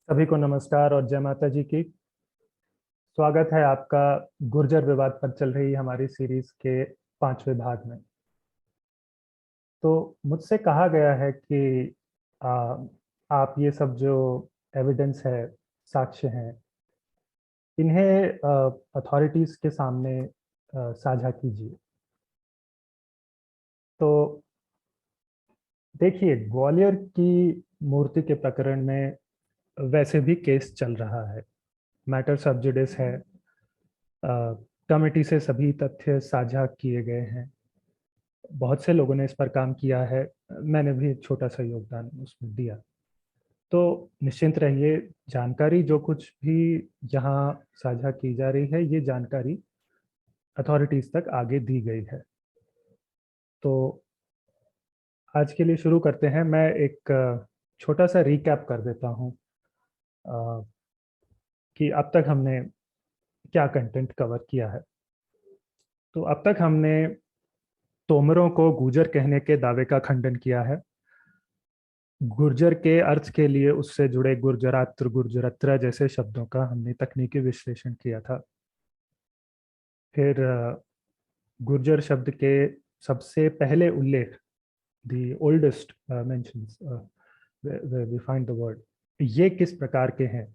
सभी को नमस्कार और जय माता जी की। स्वागत है आपका गुर्जर विवाद पर चल रही हमारी सीरीज के 5वें भाग में। तो मुझसे कहा गया है कि आ, आप ये सब जो एविडेंस है, साक्ष्य हैं, इन्हें अथॉरिटीज के सामने साझा कीजिए। तो देखिए, ग्वालियर की मूर्ति के प्रकरण में वैसे भी केस चल रहा है, मैटर सब जुडिस है। कमेटी से सभी तथ्य साझा किए गए हैं, बहुत से लोगों ने इस पर काम किया है, मैंने भी एक छोटा सा योगदान उसमें दिया। तो निश्चिंत रहिए, जानकारी जो कुछ भी यहाँ साझा की जा रही है, ये जानकारी अथॉरिटीज तक आगे दी गई है। तो आज के लिए शुरू करते हैं। मैं एक छोटा सा रिकैप कर देता हूँ कि अब तक हमने क्या कंटेंट कवर किया है। तो अब तक हमने तोमरों को गुर्जर कहने के दावे का खंडन किया है। गुर्जर के अर्थ के लिए उससे जुड़े गुर्जरात्र, गुर्जरत्रा जैसे शब्दों का हमने तकनीकी विश्लेषण किया था। फिर गुर्जर शब्द के सबसे पहले उल्लेख, the oldest mentions where we find the word, ये किस प्रकार के हैं,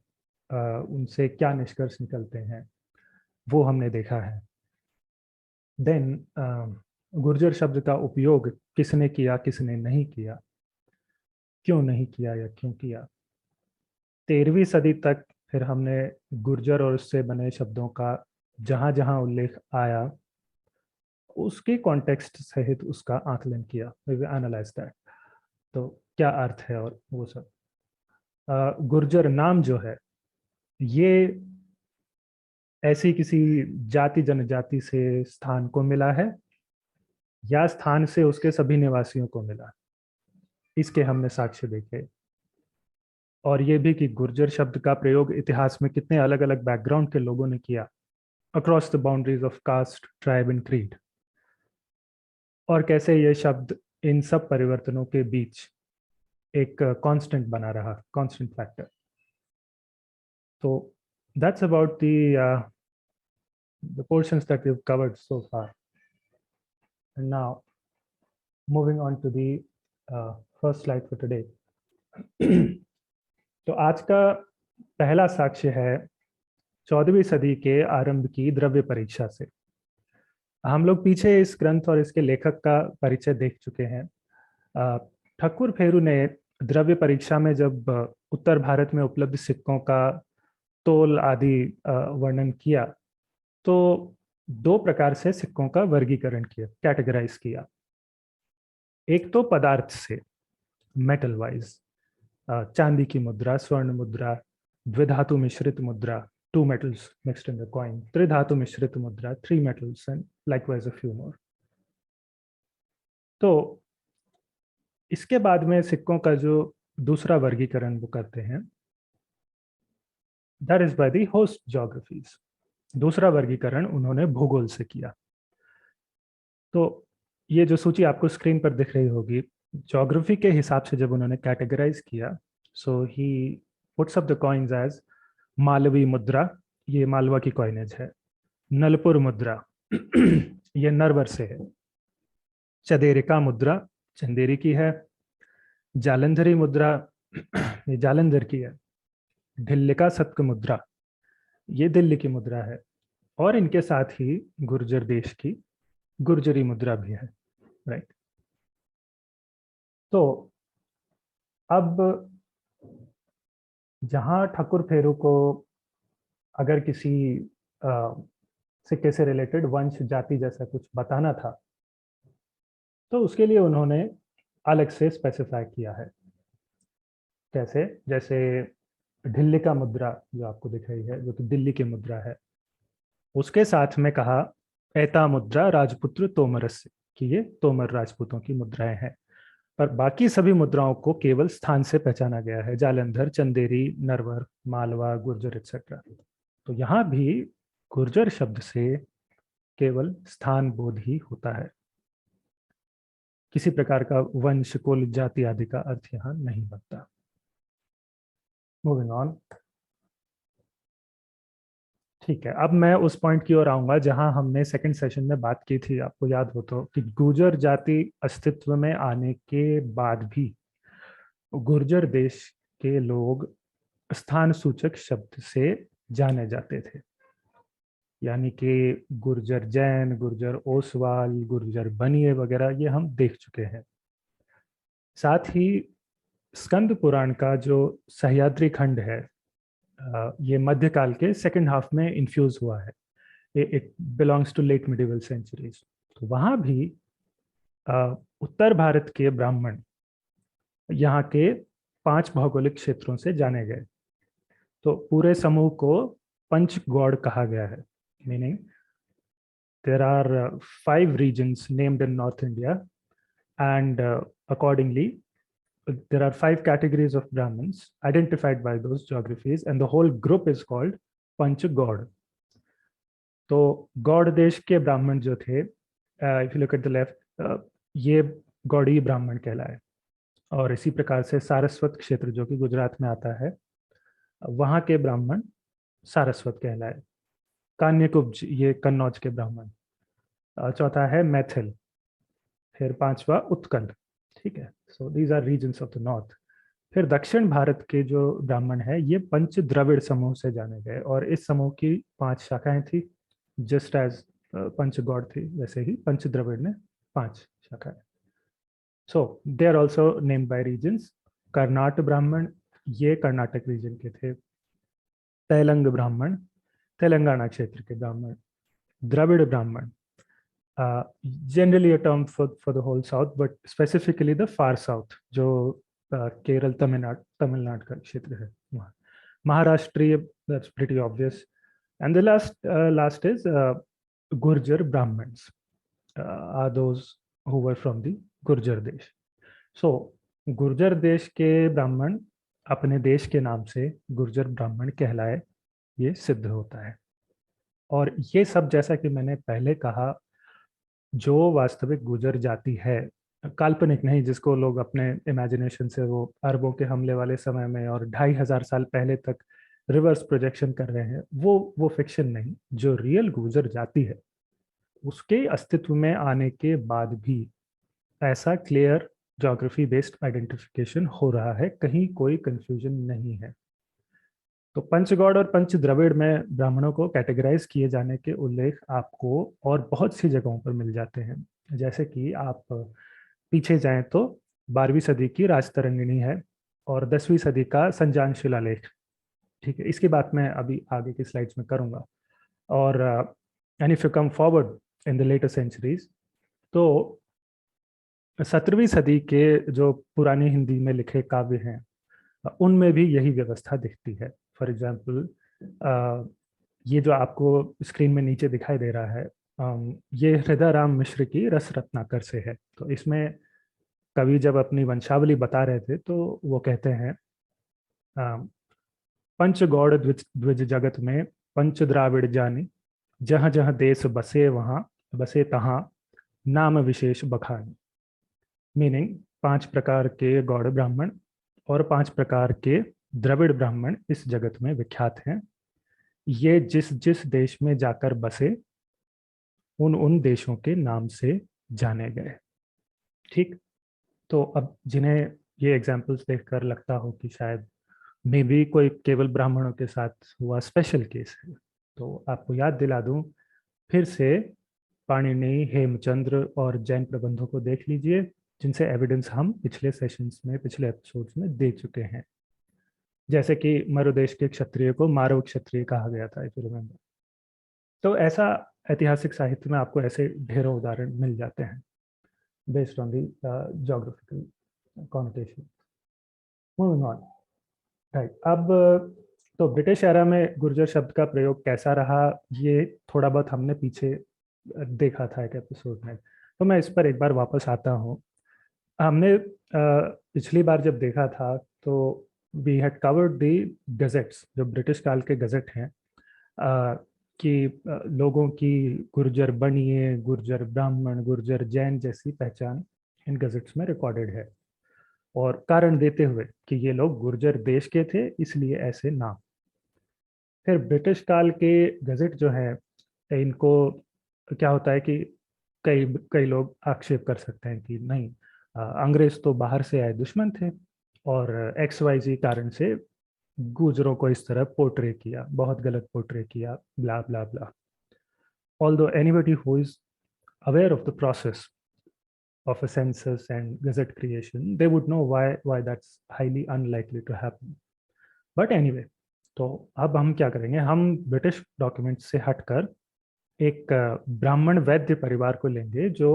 उनसे क्या निष्कर्ष निकलते हैं, वो हमने देखा है। देन गुर्जर शब्द का उपयोग किसने किया, किसने नहीं किया, क्यों नहीं किया या क्यों किया। 13वीं सदी तक फिर हमने गुर्जर और उससे बने शब्दों का जहां जहां उल्लेख आया, उसके कॉन्टेक्स्ट सहित उसका आकलन किया, एनालाइज दैट। तो क्या अर्थ है और वो सब। गुर्जर नाम जो है, ये ऐसी किसी जाति जनजाति से स्थान को मिला है या स्थान से उसके सभी निवासियों को मिला, इसके हमने साक्ष्य देखे। और ये भी कि गुर्जर शब्द का प्रयोग इतिहास में कितने अलग अलग बैकग्राउंड के लोगों ने किया, across the boundaries of caste, tribe and creed, और कैसे ये शब्द इन सब परिवर्तनों के बीच एक कांस्टेंट बना रहा, कांस्टेंट फैक्टर। तो that's about the portions that we've covered so far. And now moving on to the first slide for today. तो आज का पहला साक्ष्य है 14वीं सदी के आरंभ की द्रव्य परीक्षा से। हम लोग पीछे इस ग्रंथ और इसके लेखक का परिचय देख चुके हैं। ठकुर फेरू ने द्रव्य परीक्षा में जब उत्तर भारत में उपलब्ध सिक्कों का तोल आदि वर्णन किया, तो दो प्रकार से सिक्कों का वर्गीकरण किया, कैटेगराइज किया। एक तो पदार्थ से, मेटल वाइज, चांदी की मुद्रा, स्वर्ण मुद्रा, द्विधातु मिश्रित मुद्रा, two metals mixed in the coin, त्रिधातु मिश्रित मुद्रा, three metals, and likewise a few more. तो इसके बाद में सिक्कों का जो दूसरा वर्गीकरण वो करते हैं, that is by the host geographies. दूसरा वर्गीकरण उन्होंने भूगोल से किया। तो ये जो सूची आपको स्क्रीन पर दिख रही होगी, ज्योग्राफी के हिसाब से जब उन्होंने कैटेगराइज किया, so he puts up the coins as Malvi मुद्रा, ये मालवा की कॉइनेज है। नलपुर मुद्रा ये नरवर से है। चदेरिका मुद्रा चंदेरी की है। जालंधरी मुद्रा ये जालंधर की है। ढिल्लिका सत्क मुद्रा ये दिल्ली की मुद्रा है। और इनके साथ ही गुर्जर देश की गुर्जरी मुद्रा भी है, राइट। तो अब जहां ठकुर फेरू को अगर किसी सिक्के से रिलेटेड वंश जाति जैसा कुछ बताना था, तो उसके लिए उन्होंने अलग से स्पेसिफाई किया है। कैसे? जैसे ढिल्लिका मुद्रा जो आपको दिख रही है, जो कि दिल्ली की मुद्रा है, उसके साथ में कहा ऐता मुद्रा राजपुत्र तोमरस्य, कि ये तोमर राजपूतों की मुद्राएं हैं। पर बाकी सभी मुद्राओं को केवल स्थान से पहचाना गया है, जालंधर, चंदेरी, नरवर, मालवा, गुर्जर एक्सेट्रा। तो यहाँ भी गुर्जर शब्द से केवल स्थान बोध ही होता है, किसी प्रकार का वंश, कुल, जाति आदि का अर्थ यहाँ नहीं बनता। Moving on. ठीक है, अब मैं उस पॉइंट की ओर आऊंगा जहां हमने सेकंड सेशन में बात की थी, आपको याद हो तो, कि गुर्जर जाति अस्तित्व में आने के बाद भी गुर्जर देश के लोग स्थान सूचक शब्द से जाने जाते थे। यानी कि गुर्जर जैन, गुर्जर ओसवाल, गुर्जर बनिए वगैरह ये हम देख चुके हैं। साथ ही स्कंद पुराण का जो सह्याद्री खंड है, ये मध्यकाल के सेकंड हाफ में इन्फ्यूज हुआ है। It belongs to late medieval centuries. तो वहाँ भी उत्तर भारत के ब्राह्मण यहाँ के 5 भौगोलिक क्षेत्रों से जाने गए। तो पूरे समूह को पंच गौड़ कहा गया है, meaning there are 5 regions named in North India, and accordingly there are 5 categories of Brahmins identified by those geographies, and the whole group is called Panch Gaud. तो गौड़ देश के ब्राह्मण जो थे, if you look at the left, ये गौड़ी ब्राह्मण कहलाए। और इसी प्रकार से सारस्वत क्षेत्र जो कि गुजरात में आता है, वहाँ के ब्राह्मण सारस्वत कहलाए। कान्यकुब्ज ये कन्नौज के ब्राह्मण। चौथा है मैथिल, फिर पांचवा उत्कल। ठीक है, so these are regions of the north. फिर दक्षिण भारत के जो ब्राह्मण है ये पंच द्रविड़ समूह से जाने गए, और इस समूह की 5 शाखाएं थी। जस्ट एज पंच गौड़ थी, वैसे ही पंच द्रविड़ ने 5 शाखाएं। So they are also named by regions. Karnat ब्राह्मण ये कर्नाटक रीजन के थे। तेलंग ब्राह्मण तेलंगाना क्षेत्र के ब्राह्मण। द्रविड़ ब्राह्मण, generally a term for the whole south, but specifically the far south, जो केरल तमिलनाडु का क्षेत्र है वहाँ। महाराष्ट्रीय, that's pretty obvious. And the last is Gurjar Brahmins, are those who were from the Gurjar देश। So गुर्जर देश के ब्राह्मण अपने देश के नाम से गुर्जर ब्राह्मण कहलाए, ये सिद्ध होता है। और ये सब, जैसा कि मैंने पहले कहा, जो वास्तविक गुर्जर जाति है, काल्पनिक नहीं, जिसको लोग अपने इमेजिनेशन से वो अरबों के हमले वाले समय में और 2500 साल पहले तक रिवर्स प्रोजेक्शन कर रहे हैं, वो फिक्शन नहीं। जो रियल गुर्जर जाति है, उसके अस्तित्व में आने के बाद भी ऐसा क्लियर ज्योग्राफी बेस्ड आइडेंटिफिकेशन हो रहा है, कहीं कोई कंफ्यूजन नहीं है। तो पंचगौड़ और पंच द्रविड़ में ब्राह्मणों को कैटेगराइज किए जाने के उल्लेख आपको और बहुत सी जगहों पर मिल जाते हैं। जैसे कि आप पीछे जाएं तो 12वीं सदी की राजतरंगिणी है, और 10वीं सदी का संजान शिलालेख। ठीक है, इसकी बात मैं अभी आगे की स्लाइड्स में करूंगा। और and if you come forward in the later centuries, तो 17वीं सदी के जो पुरानी हिंदी में लिखे काव्य हैं, उनमें भी यही व्यवस्था दिखती है। फॉर एग्जाम्पल, ये जो आपको स्क्रीन में नीचे दिखाई दे रहा है, ये हृदय राम मिश्र की रस रत्नाकर से है। तो इसमें कवि जब अपनी वंशावली बता रहे थे, तो वो कहते हैं, पंच गौड़ द्विज जगत में पंच द्राविड़ जानी, जहाँ जहाँ देश बसे वहाँ बसे तहाँ नाम विशेष बखानी। मीनिंग 5 प्रकार के गौड़ ब्राह्मण और 5 प्रकार के द्रविड़ ब्राह्मण इस जगत में विख्यात हैं। ये जिस जिस देश में जाकर बसे, उन उन देशों के नाम से जाने गए। ठीक, तो अब जिन्हें ये एग्जाम्पल्स देखकर लगता हो कि शायद मे भी कोई केवल ब्राह्मणों के साथ हुआ स्पेशल केस है, तो आपको याद दिला दूं फिर से, पाणिनि, हेमचंद्र और जैन प्रबंधों को देख लीजिए, जिनसे एविडेंस हम पिछले सेशंस में, पिछले एपिसोड्स में दे चुके हैं। जैसे कि मरुदेश के क्षत्रिय को मारव क्षत्रिय कहा गया था, इफ यू रिमेंबर। तो ऐसा ऐतिहासिक साहित्य में आपको ऐसे ढेरों उदाहरण मिल जाते हैं based on the geographical connotation. Moving on, right. अब तो ब्रिटिश एरा में गुर्जर शब्द का प्रयोग कैसा रहा, ये थोड़ा बहुत हमने पीछे देखा था एक एपिसोड में, तो मैं इस पर एक बार वापस आता हूँ। हमने पिछली बार जब देखा था, तो we had covered the gazettes, जो ब्रिटिश काल के गजेट हैं, कि लोगों की गुर्जर बनिए, गुर्जर ब्राह्मण, गुर्जर जैन जैसी पहचान इन गजेट्स में रिकॉर्डेड है। और कारण देते हुए कि ये लोग गुर्जर देश के थे, इसलिए ऐसे नाम। फिर ब्रिटिश काल के गजट जो है, इनको क्या होता है कि कई कई लोग आक्षेप कर सकते हैं कि नहीं, अंग्रेज तो बाहर से आए दुश्मन थे, और एक्स वाई जी कारण से गुजरों को इस तरह पोर्ट्रे किया, बहुत गलत पोर्ट्रे किया, ब्ला ब्ला ब्ला। Although anybody who is aware of the process of a census and gazette creation, they would know why that's highly unlikely to happen. But anyway, तो अब हम क्या करेंगे, हम ब्रिटिश डॉक्यूमेंट से हटकर एक ब्राह्मण वैद्य परिवार को लेंगे जो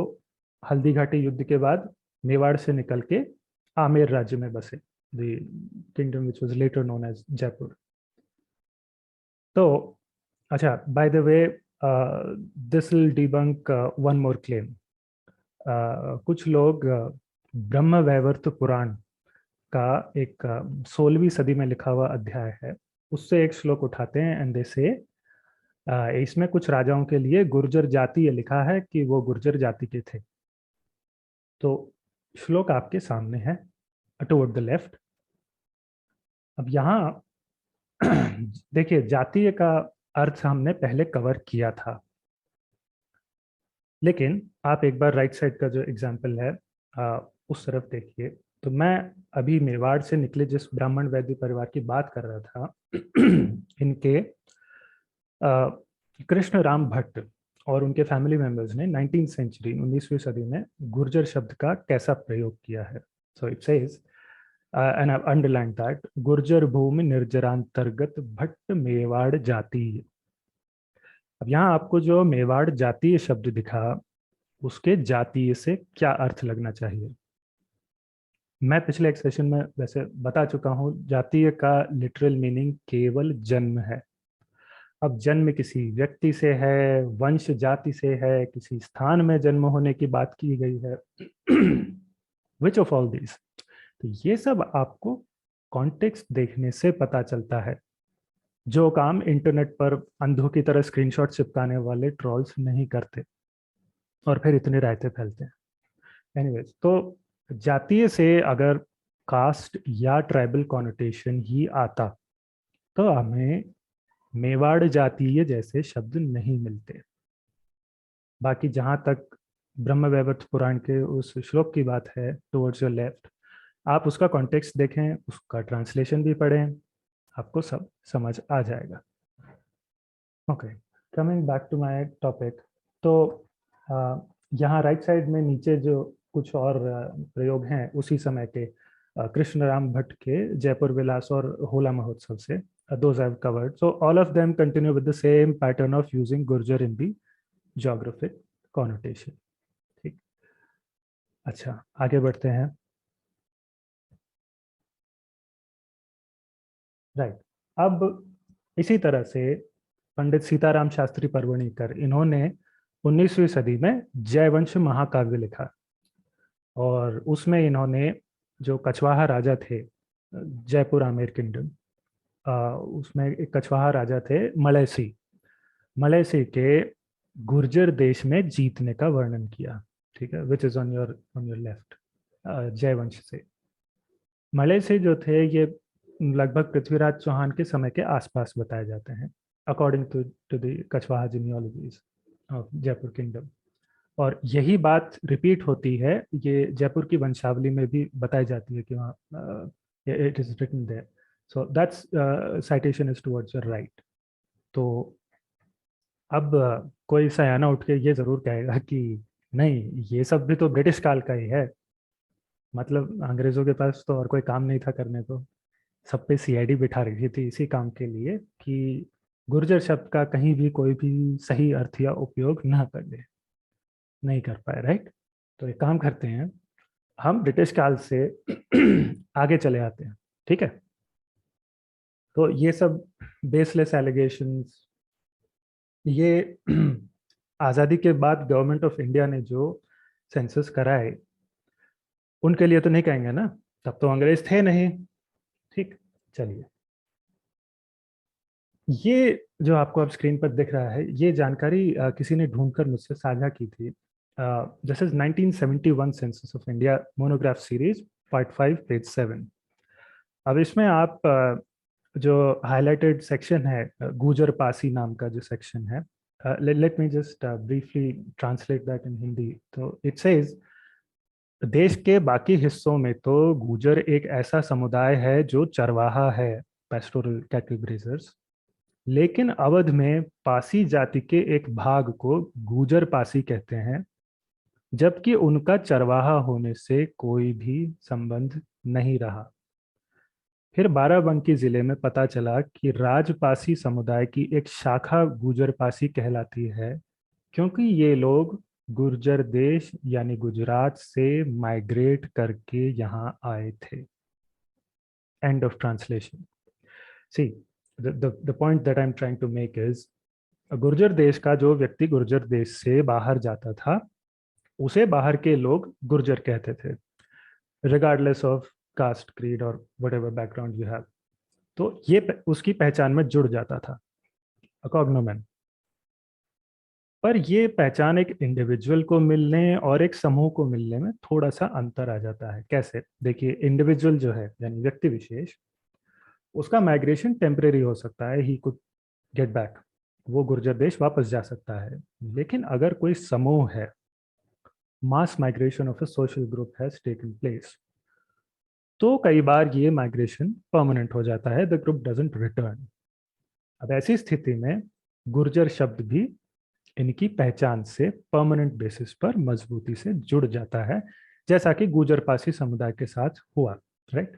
हल्दी घाटी युद्ध के बाद मेवाड़ से निकल के आमेर राज्य में बसे, the kingdom which was later known as Jaipur. तो अच्छा, by the way, this will debunk one more claim. कुछ लोग ब्रह्म वैवर्त पुराण का एक 16वीं सदी में लिखा हुआ अध्याय है, उससे एक श्लोक उठाते हैं एंड दे से इसमें कुछ राजाओं के लिए गुर्जर जाति, ये लिखा है कि वो गुर्जर जाति के थे। तो श्लोक आपके सामने है, टुवर्ड द लेफ्ट। अब यहाँ देखिए, जातीय का अर्थ हमने पहले कवर किया था, लेकिन आप एक बार राइट साइड का जो एग्जाम्पल है उस तरफ देखिए। तो मैं अभी मेवाड़ से निकले जिस ब्राह्मण वैद्य परिवार की बात कर रहा था, इनके कृष्ण राम भट्ट और उनके फैमिली मेंबर्स ने 19वीं सेंचुरी, 19वीं सदी में गुर्जर शब्द का कैसा प्रयोग किया है। So it says, and I underline that, Gurjar भूमि निर्जरांतर्गत भट्ट मेवाड़ जाति। अब यहाँ आपको जो मेवाड़ जातीय शब्द दिखा, उसके जातीय से क्या अर्थ लगना चाहिए। मैं पिछले एक सेशन में वैसे बता चुका हूँ, जातीय का लिटरल मीनिंग केवल जन्म है। अब जन्म किसी व्यक्ति से है, वंश जाति से है, किसी स्थान में जन्म होने की बात की गई है, विच ऑफ ऑल दिस। तो ये सब आपको कॉन्टेक्स्ट देखने से पता चलता है, जो काम इंटरनेट पर अंधों की तरह स्क्रीनशॉट चिपकाने वाले ट्रॉल्स नहीं करते और फिर इतने रायते फैलते हैं। एनीवेज, तो जातीय से अगर कास्ट या ट्राइबल कॉनोटेशन ही आता तो हमें मेवाड़ जातीय जैसे शब्द नहीं मिलते। बाकी जहां तक ब्रह्म वैवर्त पुराण के उस श्लोक की बात है टुवर्ड्स योर लेफ्ट, आप उसका कॉन्टेक्स्ट देखें, उसका ट्रांसलेशन भी पढ़ें, आपको सब समझ आ जाएगा। Okay, coming back to my topic. तो यहाँ राइट साइड में नीचे जो कुछ और प्रयोग हैं उसी समय के कृष्ण राम भट्ट के जयपुर विलास और होला महोत्सव से, those I've covered. So all of them continue with the same pattern of using Gurjar in the geographic connotation. ठीक, अच्छा आगे बढ़ते हैं। राइट, अब इसी तरह से पंडित सीताराम शास्त्री परवणीकर, इन्होंने 19वीं सदी में जयवंश महाकाव्य लिखा, और उसमें इन्होंने जो कछवाहा राजा थे, जयपुर आमेर किंगडम, उसमें एक कछवाहा राजा थे मलयसी, मलयसी के गुर्जर देश में जीतने का वर्णन किया। ठीक है, which is on your left, Jaivansh से। मलयसी जो थे ये लगभग पृथ्वीराज चौहान के समय के आसपास बताए जाते हैं, according to the Kachhwaha genealogies of Jaipur kingdom. और यही बात रिपीट होती है, ये जयपुर की वंशावली में भी बताई जाती है कि वहाँ it is written there. So that's citation is towards your right. तो अब कोई सयाना उठ के ये जरूर कहेगा कि नहीं, ये सब भी तो ब्रिटिश काल का ही है, मतलब अंग्रेजों के पास तो और कोई काम नहीं था करने को, सब पे सीआईडी बिठा रखी थी इसी काम के लिए कि गुर्जर शब्द का कहीं भी कोई भी सही अर्थ या उपयोग ना कर ले, नहीं कर पाए। राइट, तो एक काम करते हैं, हम ब्रिटिश काल से आगे चले आते हैं। ठीक है, तो ये सब बेसलेस एलिगेशंस, ये आज़ादी के बाद गवर्नमेंट ऑफ इंडिया ने जो सेंसस कराए उनके लिए तो नहीं कहेंगे ना, तब तो अंग्रेज थे नहीं। ठीक, चलिए, ये जो आपको अब स्क्रीन पर दिख रहा है, ये जानकारी किसी ने ढूंढकर मुझसे साझा की थी। This is 1971 census of India monograph series, part 5 page 7। अब इसमें आप जो हाईलाइटेड सेक्शन है, गुजर पासी नाम का जो सेक्शन है, let me just briefly translate that in Hindi. तो इट सेज, देश के बाकी हिस्सों में तो गुजर एक ऐसा समुदाय है जो चरवाहा है, पेस्टोरल कैटल ग्रेजर्स। लेकिन अवध में पासी जाति के एक भाग को गुजर पासी कहते हैं, जबकि उनका चरवाहा होने से कोई भी संबंध नहीं रहा। फिर बाराबंकी जिले में पता चला कि राजपासी समुदाय की एक शाखा गुजर पासी कहलाती है, क्योंकि ये लोग गुर्जर देश यानी गुजरात से माइग्रेट करके यहाँ आए थे। End of translation. See, the point that I am trying to make is, Gurjar Desh का जो व्यक्ति गुर्जर देश से बाहर जाता था, उसे बाहर के लोग गुर्जर कहते थे, रिगार्डलेस ऑफ कास्ट, क्रीड और what ever background you have. तो ये उसकी पहचान में जुड़ जाता था, कॉग्नोमेन। पर ये पहचान एक इंडिविजुअल को मिलने और एक समूह को मिलने में थोड़ा सा अंतर आ जाता है। कैसे? देखिए, इंडिविजुअल जो है यानी व्यक्ति विशेष, उसका माइग्रेशन टेम्परेरी हो सकता है, ही कुड गेट बैक, वो गुर्जर देश वापस जा सकता है। लेकिन अगर कोई समूह है, mass migration of a social group has taken place, तो कई बार ये माइग्रेशन परमानेंट हो जाता है, द ग्रुप डजंट रिटर्न। अब ऐसी स्थिति में गुर्जर शब्द भी इनकी पहचान से परमानेंट बेसिस पर मजबूती से जुड़ जाता है, जैसा कि गुजर पासी समुदाय के साथ हुआ, राइट।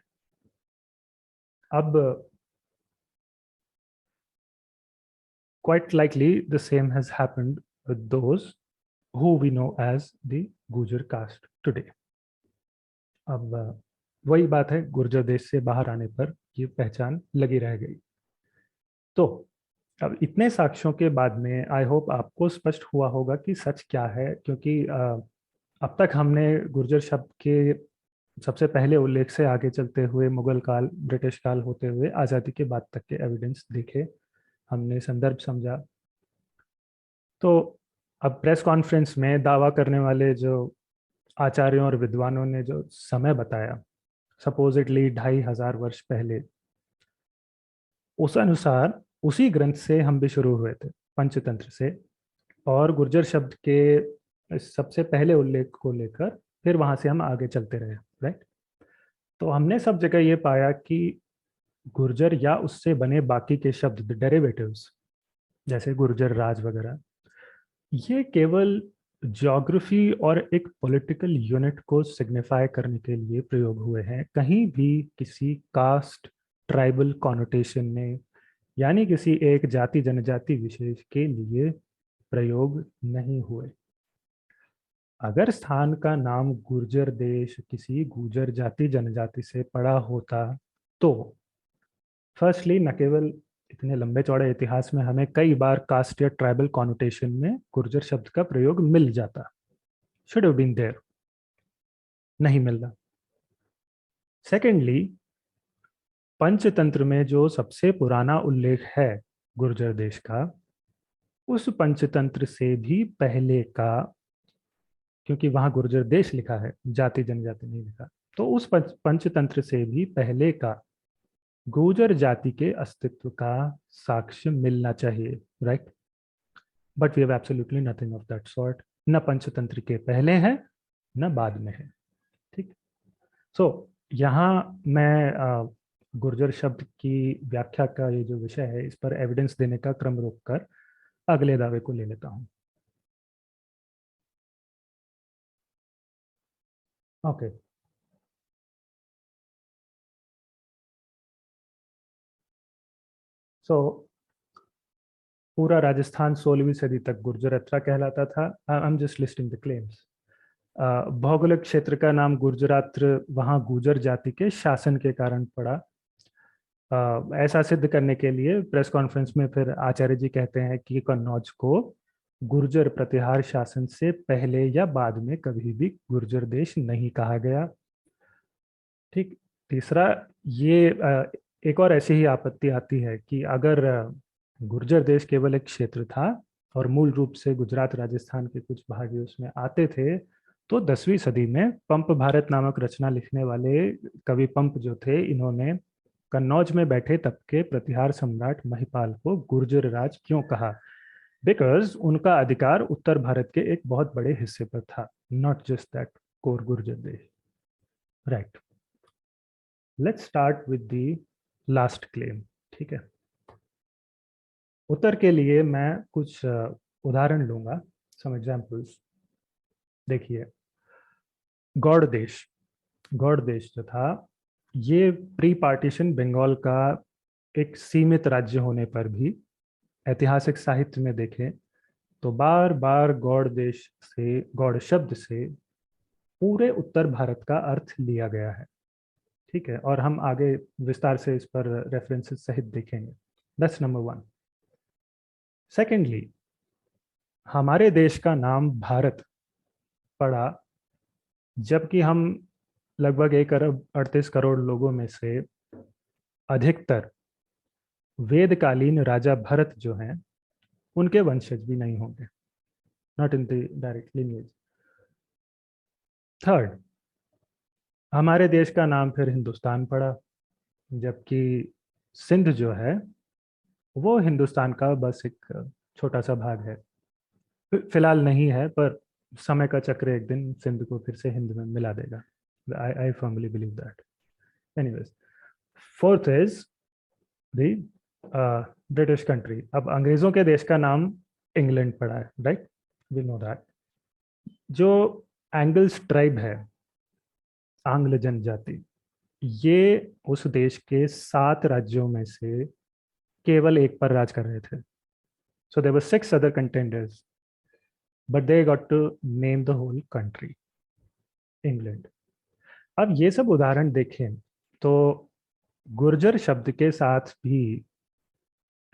अब quite likely the same has happened with those who we know as the Gujar caste today. अब वही बात है, गुर्जर देश से बाहर आने पर ये पहचान लगी रह गई। तो अब इतने साक्ष्यों के बाद में आई होप आपको स्पष्ट हुआ होगा कि सच क्या है, क्योंकि अब तक हमने गुर्जर शब्द के सबसे पहले उल्लेख से आगे चलते हुए मुगल काल, ब्रिटिश काल होते हुए आज़ादी के बाद तक के एविडेंस देखे, हमने संदर्भ समझा। तो अब प्रेस कॉन्फ्रेंस में दावा करने वाले जो आचार्यों और विद्वानों ने जो समय बताया, सपोजिटली 2500 वर्ष पहले, उस अनुसार उसी ग्रंथ से हम भी शुरू हुए थे, पंचतंत्र से, और गुर्जर शब्द के सबसे पहले उल्लेख को लेकर फिर वहां से हम आगे चलते रहे, राइट। तो हमने सब जगह ये पाया कि गुर्जर या उससे बने बाकी के शब्द, द डेरिवेटिव्स, जैसे गुर्जर राज वगैरह, ये केवल ज्योग्राफी और एक पॉलिटिकल यूनिट को सिग्निफाई करने के लिए प्रयोग हुए हैं, कहीं भी किसी कास्ट, ट्राइबल कॉनोटेशन में, यानी किसी एक जाति जनजाति विशेष के लिए प्रयोग नहीं हुए। अगर स्थान का नाम गुर्जर देश किसी गुर्जर जाति जनजाति से पड़ा होता, तो फर्स्टली न केवल इतने लंबे चौड़े इतिहास में हमें कई बार कास्ट या ट्राइबल कॉनोटेशन में गुर्जर शब्द का प्रयोग मिल जाता, शुड हैव बीन देयर, नहीं मिल रहा। सेकेंडली, पंचतंत्र में जो सबसे पुराना उल्लेख है गुर्जर देश का, उस पंचतंत्र से भी पहले का, क्योंकि वहां गुर्जर देश लिखा है, जाति जनजाति नहीं लिखा, तो उस पंचतंत्र से भी पहले का गुर्जर जाति के अस्तित्व का साक्ष्य मिलना चाहिए, right. But we have absolutely nothing of that sort, न पंचतंत्र के पहले है न बाद में है, ठीक। सो यहाँ मैं गुर्जर शब्द की व्याख्या का ये जो विषय है, इस पर एविडेंस देने का क्रम रोक कर अगले दावे को ले लेता हूँ। ओके, सो पूरा राजस्थान 16वीं सदी तक गुर्जरत्रा कहलाता था। आई am just listing the claims. भौगोलिक क्षेत्र का नाम गुर्जरात्र वहाँ गुर्जर जाति के शासन के कारण पड़ा। ऐसा सिद्ध करने के लिए प्रेस कॉन्फ्रेंस में फिर आचार्य जी कहते हैं कि कन्नौज को गुर्जर प्रतिहार शासन से पहले या बाद में कभी भी गुर्जर देश नहीं कहा गया, ठीक। तीसरा, ये एक और ऐसी ही आपत्ति आती है कि अगर गुर्जर देश केवल एक क्षेत्र था और मूल रूप से गुजरात राजस्थान के कुछ भाग उसमें आते थे, तो 10वीं सदी में पंप भारत नामक रचना लिखने वाले कवि पंप जो थे, इन्होंने कन्नौज में बैठे तब के प्रतिहार सम्राट महिपाल को गुर्जर राज क्यों कहा? बिकॉज उनका अधिकार उत्तर भारत के एक बहुत बड़े हिस्से पर था, not just that core Gurjar desh. Right, let's start with the last claim. ठीक है, उत्तर के लिए मैं कुछ उदाहरण लूंगा, सम एग्जाम्पल्स। देखिए, गौड़ देश, गौड़ देश जो था, ये प्री पार्टीशन बंगाल का एक सीमित राज्य होने पर भी ऐतिहासिक साहित्य में देखें तो बार बार गौड़ देश से, गौड़ शब्द से पूरे उत्तर भारत का अर्थ लिया गया है। ठीक है, और हम आगे विस्तार से इस पर रेफरेंसेस सहित देखेंगे। That's number one. सेकेंडली, हमारे देश का नाम भारत पड़ा जबकि हम लगभग 1 अरब 38 करोड़ लोगों में से अधिकतर वेदकालीन राजा भरत जो हैं उनके वंशज भी नहीं होंगे, not in the direct lineage. Third, हमारे देश का नाम फिर हिंदुस्तान पड़ा जबकि सिंध जो है वो हिंदुस्तान का बस एक छोटा सा भाग है। फिलहाल नहीं है, पर समय का चक्र एक दिन सिंध को फिर से हिंद में मिला देगा। I firmly believe that. Anyways, fourth is the British country. अब अंग्रेजों के देश का नाम इंग्लैंड पड़ा है, राइट, वी नो दैट। जो एंगल्स ट्राइब है, आंग्ल जनजाति, ये उस देश के 7 राज्यों में से केवल एक पर राज कर रहे थे। So there were 6 other contenders, but they got to name the whole country, England. अब ये सब उदाहरण देखें तो गुर्जर शब्द के साथ भी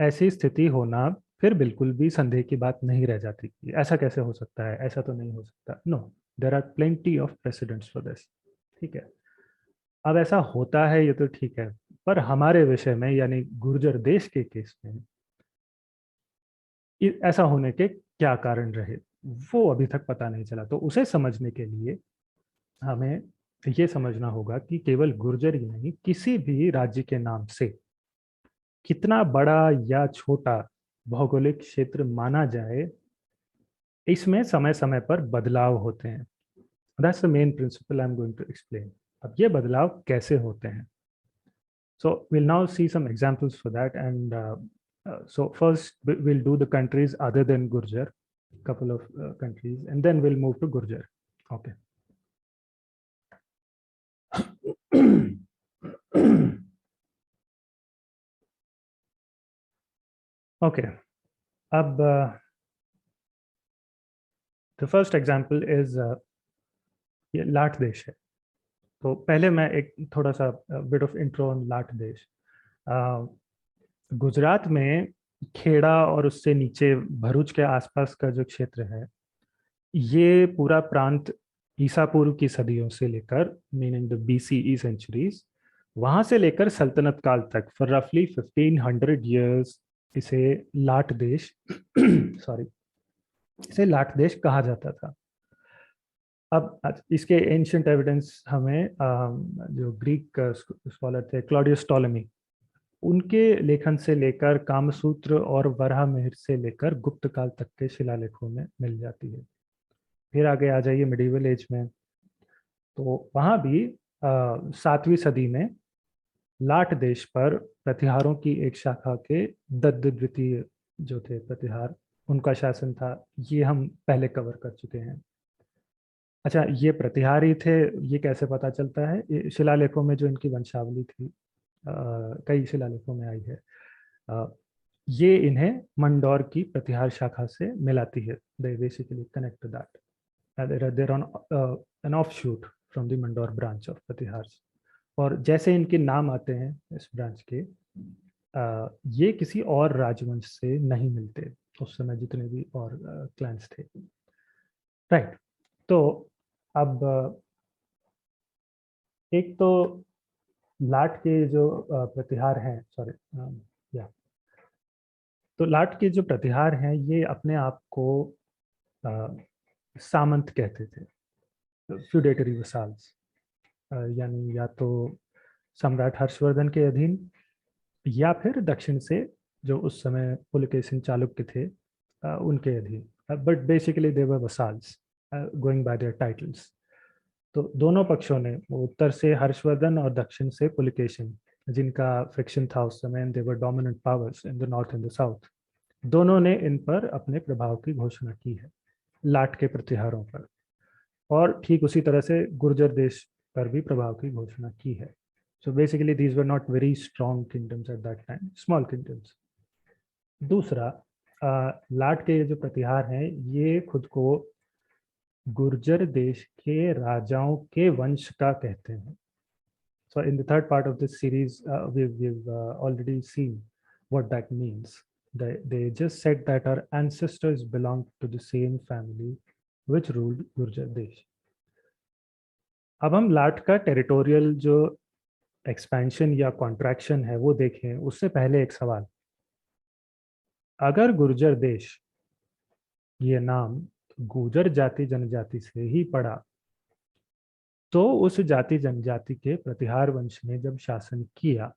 ऐसी स्थिति होना फिर बिल्कुल भी संदेह की बात नहीं रह जाती कि ऐसा कैसे हो सकता है, ऐसा तो नहीं हो सकता। No, there are plenty of precedents for this. ठीक है, अब ऐसा होता है ये तो ठीक है, पर हमारे विषय में यानी गुर्जर देश के केस में ऐसा होने के क्या कारण रहे वो अभी तक पता नहीं चला। तो उसे समझने के लिए हमें ये समझना होगा कि केवल गुर्जर ही नहीं, किसी भी राज्य के नाम से कितना बड़ा या छोटा भौगोलिक क्षेत्र माना जाए, इसमें समय समय पर बदलाव होते हैं। That's the main principle I am going to explain. अब ये बदलाव कैसे होते हैं? So will now see some examples for that and so first we'll do the countries other than Gurjar, couple of countries, and then we'll move to Gurjar. Okay. Okay. अब the first example is ये लाट देश है। तो पहले मैं एक थोड़ा सा बिट ऑफ इंट्रो ऑन लाट देश। गुजरात में खेड़ा और उससे नीचे भरूच के आसपास का जो क्षेत्र है, ये पूरा प्रांत ईसा पूर्व की सदियों से लेकर, मीनिंग द BCE सेंचुरीज, वहां से लेकर सल्तनत काल तक, फॉर रफली 1500 ईयर्स इसे लाट देश सॉरी, इसे लाट देश कहा जाता था। अब इसके एंशियंट एविडेंस हमें जो ग्रीक स्कॉलर थे क्लॉडियस टॉलेमी, उनके लेखन से लेकर कामसूत्र और वराहमिहिर से लेकर गुप्त काल तक के शिलालेखों में मिल जाती है। फिर आगे आ जाइए मिडिवल एज में, तो वहाँ भी 7वीं सदी में लाट देश पर प्रतिहारों की एक शाखा के दत्त द्वितीय जो थे प्रतिहार, उनका शासन था। ये हम पहले कवर कर चुके हैं। अच्छा, ये प्रतिहार ही थे, ये कैसे पता चलता है? ये शिलालेखों में जो इनकी वंशावली थी, कई शिलालेखों में आई है, ये इन्हें मंडौर की प्रतिहार शाखा से मिलाती है। They basically connect that there on an offshoot from the Mandore branch of Pratihara. और जैसे इनके नाम आते हैं इस ब्रांच के, ये किसी और राजवंश से नहीं मिलते उस समय जितने भी और क्लैंस थे। राइट, तो अब एक तो लाट के जो प्रतिहार हैं, सॉरी, या तो लाट के जो प्रतिहार हैं ये अपने आप को सामंत कहते थे। फ्यूडेटरी वसाल्स, यानी या तो सम्राट हर्षवर्धन के अधीन या फिर दक्षिण से जो उस समय पुलकेशिन चालुक्य थे उनके अधीन, but basically they were vassals going by their titles. तो दोनों पक्षों ने, उत्तर से हर्षवर्धन और दक्षिण से पुलकेशिन, जिनका फ्रिक्शन था उस समय, and they were dominant powers in the north and the south, दोनों ने इन पर अपने प्रभाव की घोषणा की है लाट के प्रतिहारों पर, और ठीक उसी तरह से गुर्जर देश पर भी प्रभाव की घोषणा की है। So basically these were not very strong kingdoms at that time, small kingdoms. दूसरा, लाट के ये जो प्रतिहार हैं ये खुद को गुर्जर देश के राजाओं के वंश का कहते हैं। So in the third part of this series, we've already seen what that means. They just said that our ancestors belonged to the same family which ruled Gurjar Desh. अब हम लाट का टेरिटोरियल जो एक्सपेंशन या contraction है वो देखें, उससे पहले एक सवाल, अगर गुर्जर देश ये नाम गुर्जर जाति जनजाति से ही पड़ा, तो उस जाति जनजाति के प्रतिहार वंश ने जब शासन किया,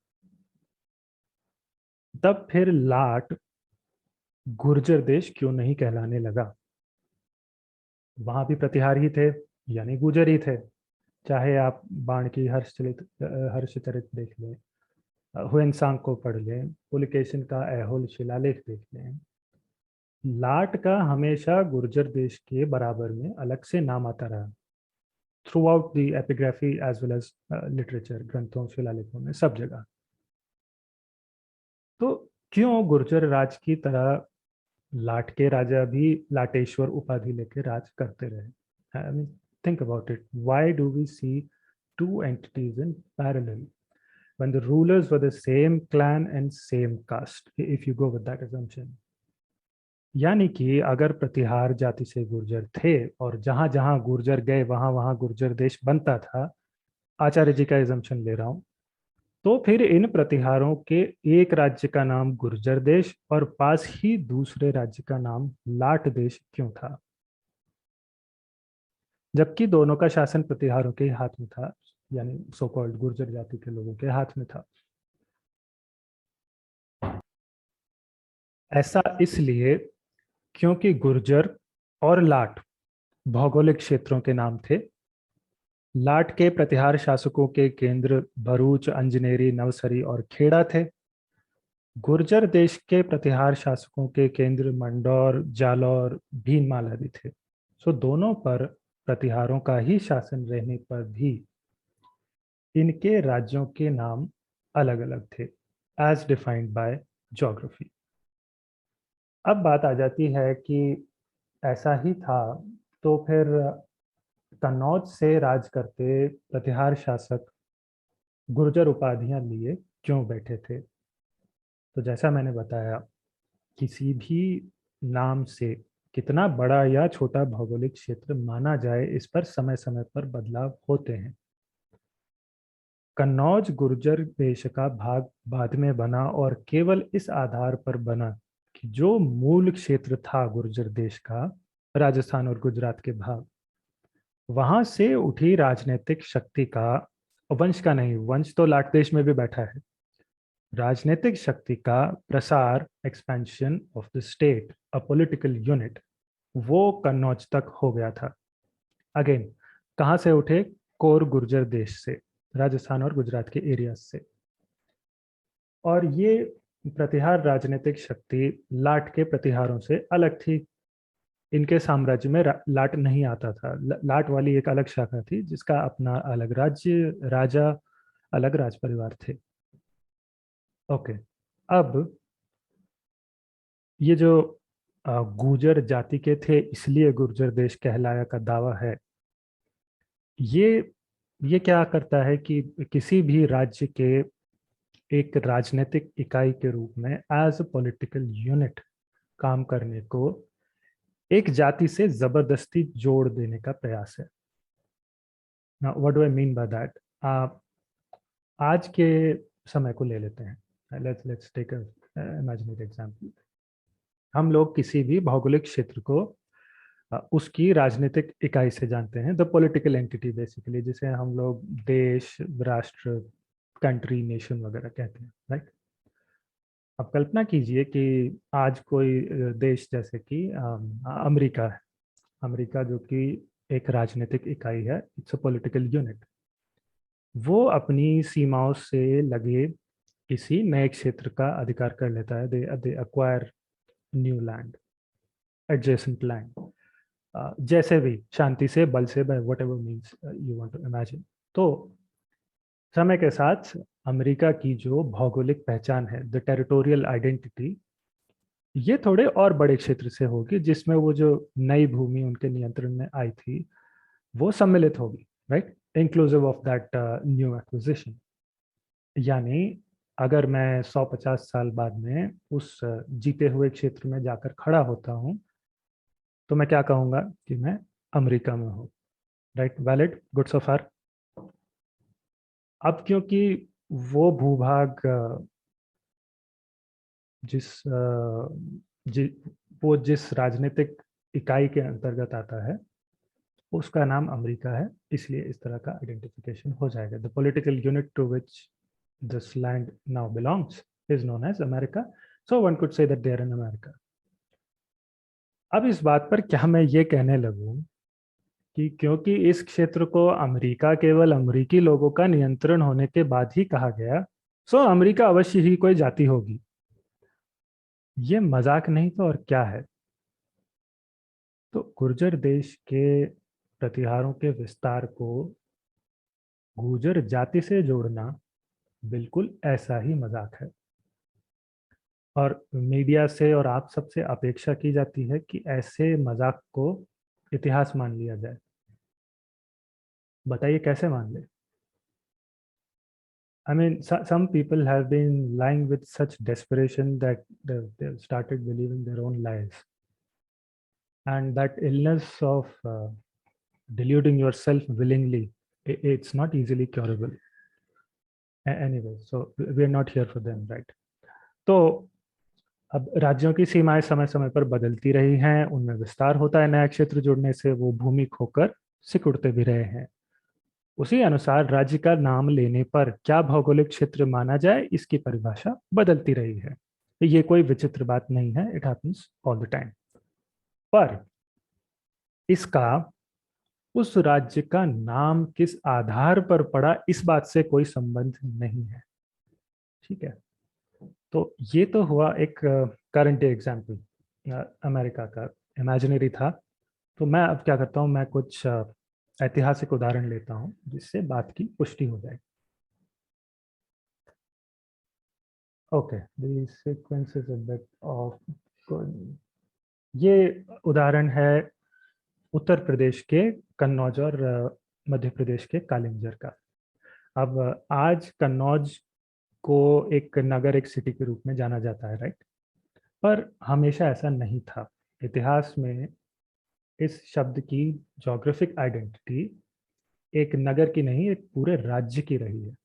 तब फिर लाट गुर्जर देश क्यों नहीं कहलाने लगा? वहां भी प्रतिहार ही थे, यानी गुर्जर ही थे। चाहे आप बाण की हर्षचरित देख लें, हुएनसांग को पढ़ लें, पुलकेशिन का ऐहोल शिलालेख देख लें, लाट का हमेशा गुर्जर देश के बराबर में अलग से नाम आता रहा throughout the epigraphy as well as literature, ग्रंथों शिलालेखों में, सब जगह। तो क्यों गुर्जर राज की तरह लाट के राजा भी लाटेश्वर उपाधि लेके राज करते रहे? I mean, think about it. Why do we see two entities in parallel when the rulers were the same clan and same caste, if you go with that assumption? यानी कि अगर प्रतिहार जाति से गुर्जर थे और जहां जहां गुर्जर गए वहां वहां गुर्जर देश बनता था, आचार्य जी का एजम्पशन ले रहा हूं, तो फिर इन प्रतिहारों के एक राज्य का नाम गुर्जर देश और पास ही दूसरे राज्य का नाम लाट देश क्यों था, जबकि दोनों का शासन प्रतिहारों के हाथ में था, यानी सो कॉल्ड गुर्जर जाति के लोगों के हाथ में था? ऐसा इसलिए क्योंकि गुर्जर और लाट भौगोलिक क्षेत्रों के नाम थे। लाट के प्रतिहार शासकों के केंद्र भरूच, अंजनेरी, नवसरी और खेड़ा थे। गुर्जर देश के प्रतिहार शासकों के केंद्र मंडौर, जालौर, भीनमाल आदि थे। सो दोनों पर प्रतिहारों का ही शासन रहने पर भी इनके राज्यों के नाम अलग अलग थे, एज डिफाइंड बाय ज्योग्राफी। अब बात आ जाती है कि ऐसा ही था तो फिर कन्नौज से राज करते प्रतिहार शासक गुर्जर उपाधियां लिए क्यों बैठे थे? तो जैसा मैंने बताया, किसी भी नाम से कितना बड़ा या छोटा भौगोलिक क्षेत्र माना जाए, इस पर समय समय पर बदलाव होते हैं। कन्नौज गुर्जर देश का भाग बाद में बना और केवल इस आधार पर बना कि जो मूल क्षेत्र था गुर्जर देश का, राजस्थान और गुजरात के भाग, वहां से उठी राजनीतिक शक्ति का, वंश का नहीं, वंश तो लाट देश में भी बैठा है, राजनीतिक शक्ति का प्रसार, expansion of the state, a political unit, वो कन्नौज तक हो गया था। अगेन, कहाँ से उठे? कोर गुर्जर देश से, राजस्थान और गुजरात के एरिया से। और ये प्रतिहार राजनीतिक शक्ति लाट के प्रतिहारों से अलग थी। इनके साम्राज्य में लाट नहीं आता था। लाट वाली एक अलग शाखा थी जिसका अपना अलग राज्य, राजा, अलग राज परिवार थे। ओके, अब ये जो गुर्जर जाति के थे इसलिए गुर्जर देश कहलाया का दावा है, ये क्या करता है कि किसी भी राज्य के एक राजनीतिक इकाई के रूप में एज अ पॉलिटिकल यूनिट काम करने को एक जाति से जबरदस्ती जोड़ देने का प्रयास है। Now, what do I mean by that? आज के समय को ले लेते हैं। Let's take a imaginary example. हम लोग किसी भी भौगोलिक क्षेत्र को उसकी राजनीतिक इकाई से जानते हैं, द पॉलिटिकल एंटिटी बेसिकली, जिसे हम लोग देश, राष्ट्र, कंट्री, नेशन वगैरह कहते हैं, राइट। अब कल्पना कीजिए कि आज कोई देश जैसे कि अमेरिका है। अमेरिका जो कि एक राजनीतिक इकाई है, इट्स अ पॉलिटिकल यूनिट। वो अपनी सीमाओं से लगे किसी नए क्षेत्र का अधिकार कर लेता है, they acquire new land, adjacent land, जैसे भी, शांति से, बल से, by whatever means you want to imagine. तो समय के साथ अमेरिका की जो भौगोलिक पहचान है, द टेरिटोरियल आइडेंटिटी, ये थोड़े और बड़े क्षेत्र से होगी, जिसमें वो जो नई भूमि उनके नियंत्रण में आई थी वो सम्मिलित होगी, right, inclusive of that new acquisition. यानी अगर मैं 150 साल बाद में उस जीते हुए क्षेत्र में जाकर खड़ा होता हूँ, तो मैं क्या कहूँगा कि मैं अमेरिका में हूँ, राइट, वैलिड, गुड सो फार। अब क्योंकि वो भूभाग जिस जि, वो जिस राजनीतिक इकाई के अंतर्गत आता है उसका नाम अमेरिका है, इसलिए इस तरह का आइडेंटिफिकेशन हो जाएगा। The political unit to which this land now belongs is known as America, so one could say that they are in America. अब इस बात पर क्या मैं ये कहने लगूं कि क्योंकि इस क्षेत्र को अमेरिका केवल अमेरिकी लोगों का नियंत्रण होने के बाद ही कहा गया, सो अमेरिका अवश्य ही कोई जाति होगी। ये मजाक नहीं तो और क्या है। तो गुर्जर देश के प्रतिहारों के विस्तार को गुर्जर जाति से जोड़ना बिल्कुल ऐसा ही मजाक है, और मीडिया से और आप सबसे अपेक्षा की जाती है कि ऐसे मजाक को इतिहास मान लिया जाए। बताइए कैसे मान ले। I mean, some people have been lying with such desperation that they've started believing their own lies. And that illness of deluding yourself willingly, it's not easily curable. Anyway, so we are not here for them, right? तो अब राज्यों की सीमाएं समय समय पर बदलती रही हैं, उनमें विस्तार होता है, नया क्षेत्र जुड़ने से वो भूमि खोकर सिकुड़ते भी रहे हैं। उसी अनुसार राज्य का नाम लेने पर क्या भौगोलिक क्षेत्र माना जाए, इसकी परिभाषा बदलती रही है। ये कोई विचित्र बात नहीं है, it happens all the time. पर इसका उस राज्य का नाम किस आधार पर पड़ा, इस बात से कोई संबंध नहीं है, ठीक है। तो ये तो हुआ एक करंट एग्जाम्पल अमेरिका का, इमेजिनरी था। तो मैं अब क्या करता हूँ, मैं कुछ ऐतिहासिक उदाहरण लेता हूँ जिससे बात की पुष्टि हो जाए। Okay, the sequence is a bit of, ये उदाहरण है उत्तर प्रदेश के कन्नौज और मध्य प्रदेश के कालिंजर का। अब आज कन्नौज को एक नगर, एक सिटी के रूप में जाना जाता है, राइट। पर हमेशा ऐसा नहीं था। इतिहास में इस शब्द की जोग्राफिक आइडेंटिटी एक नगर की नहीं, एक पूरे राज्य की रही है।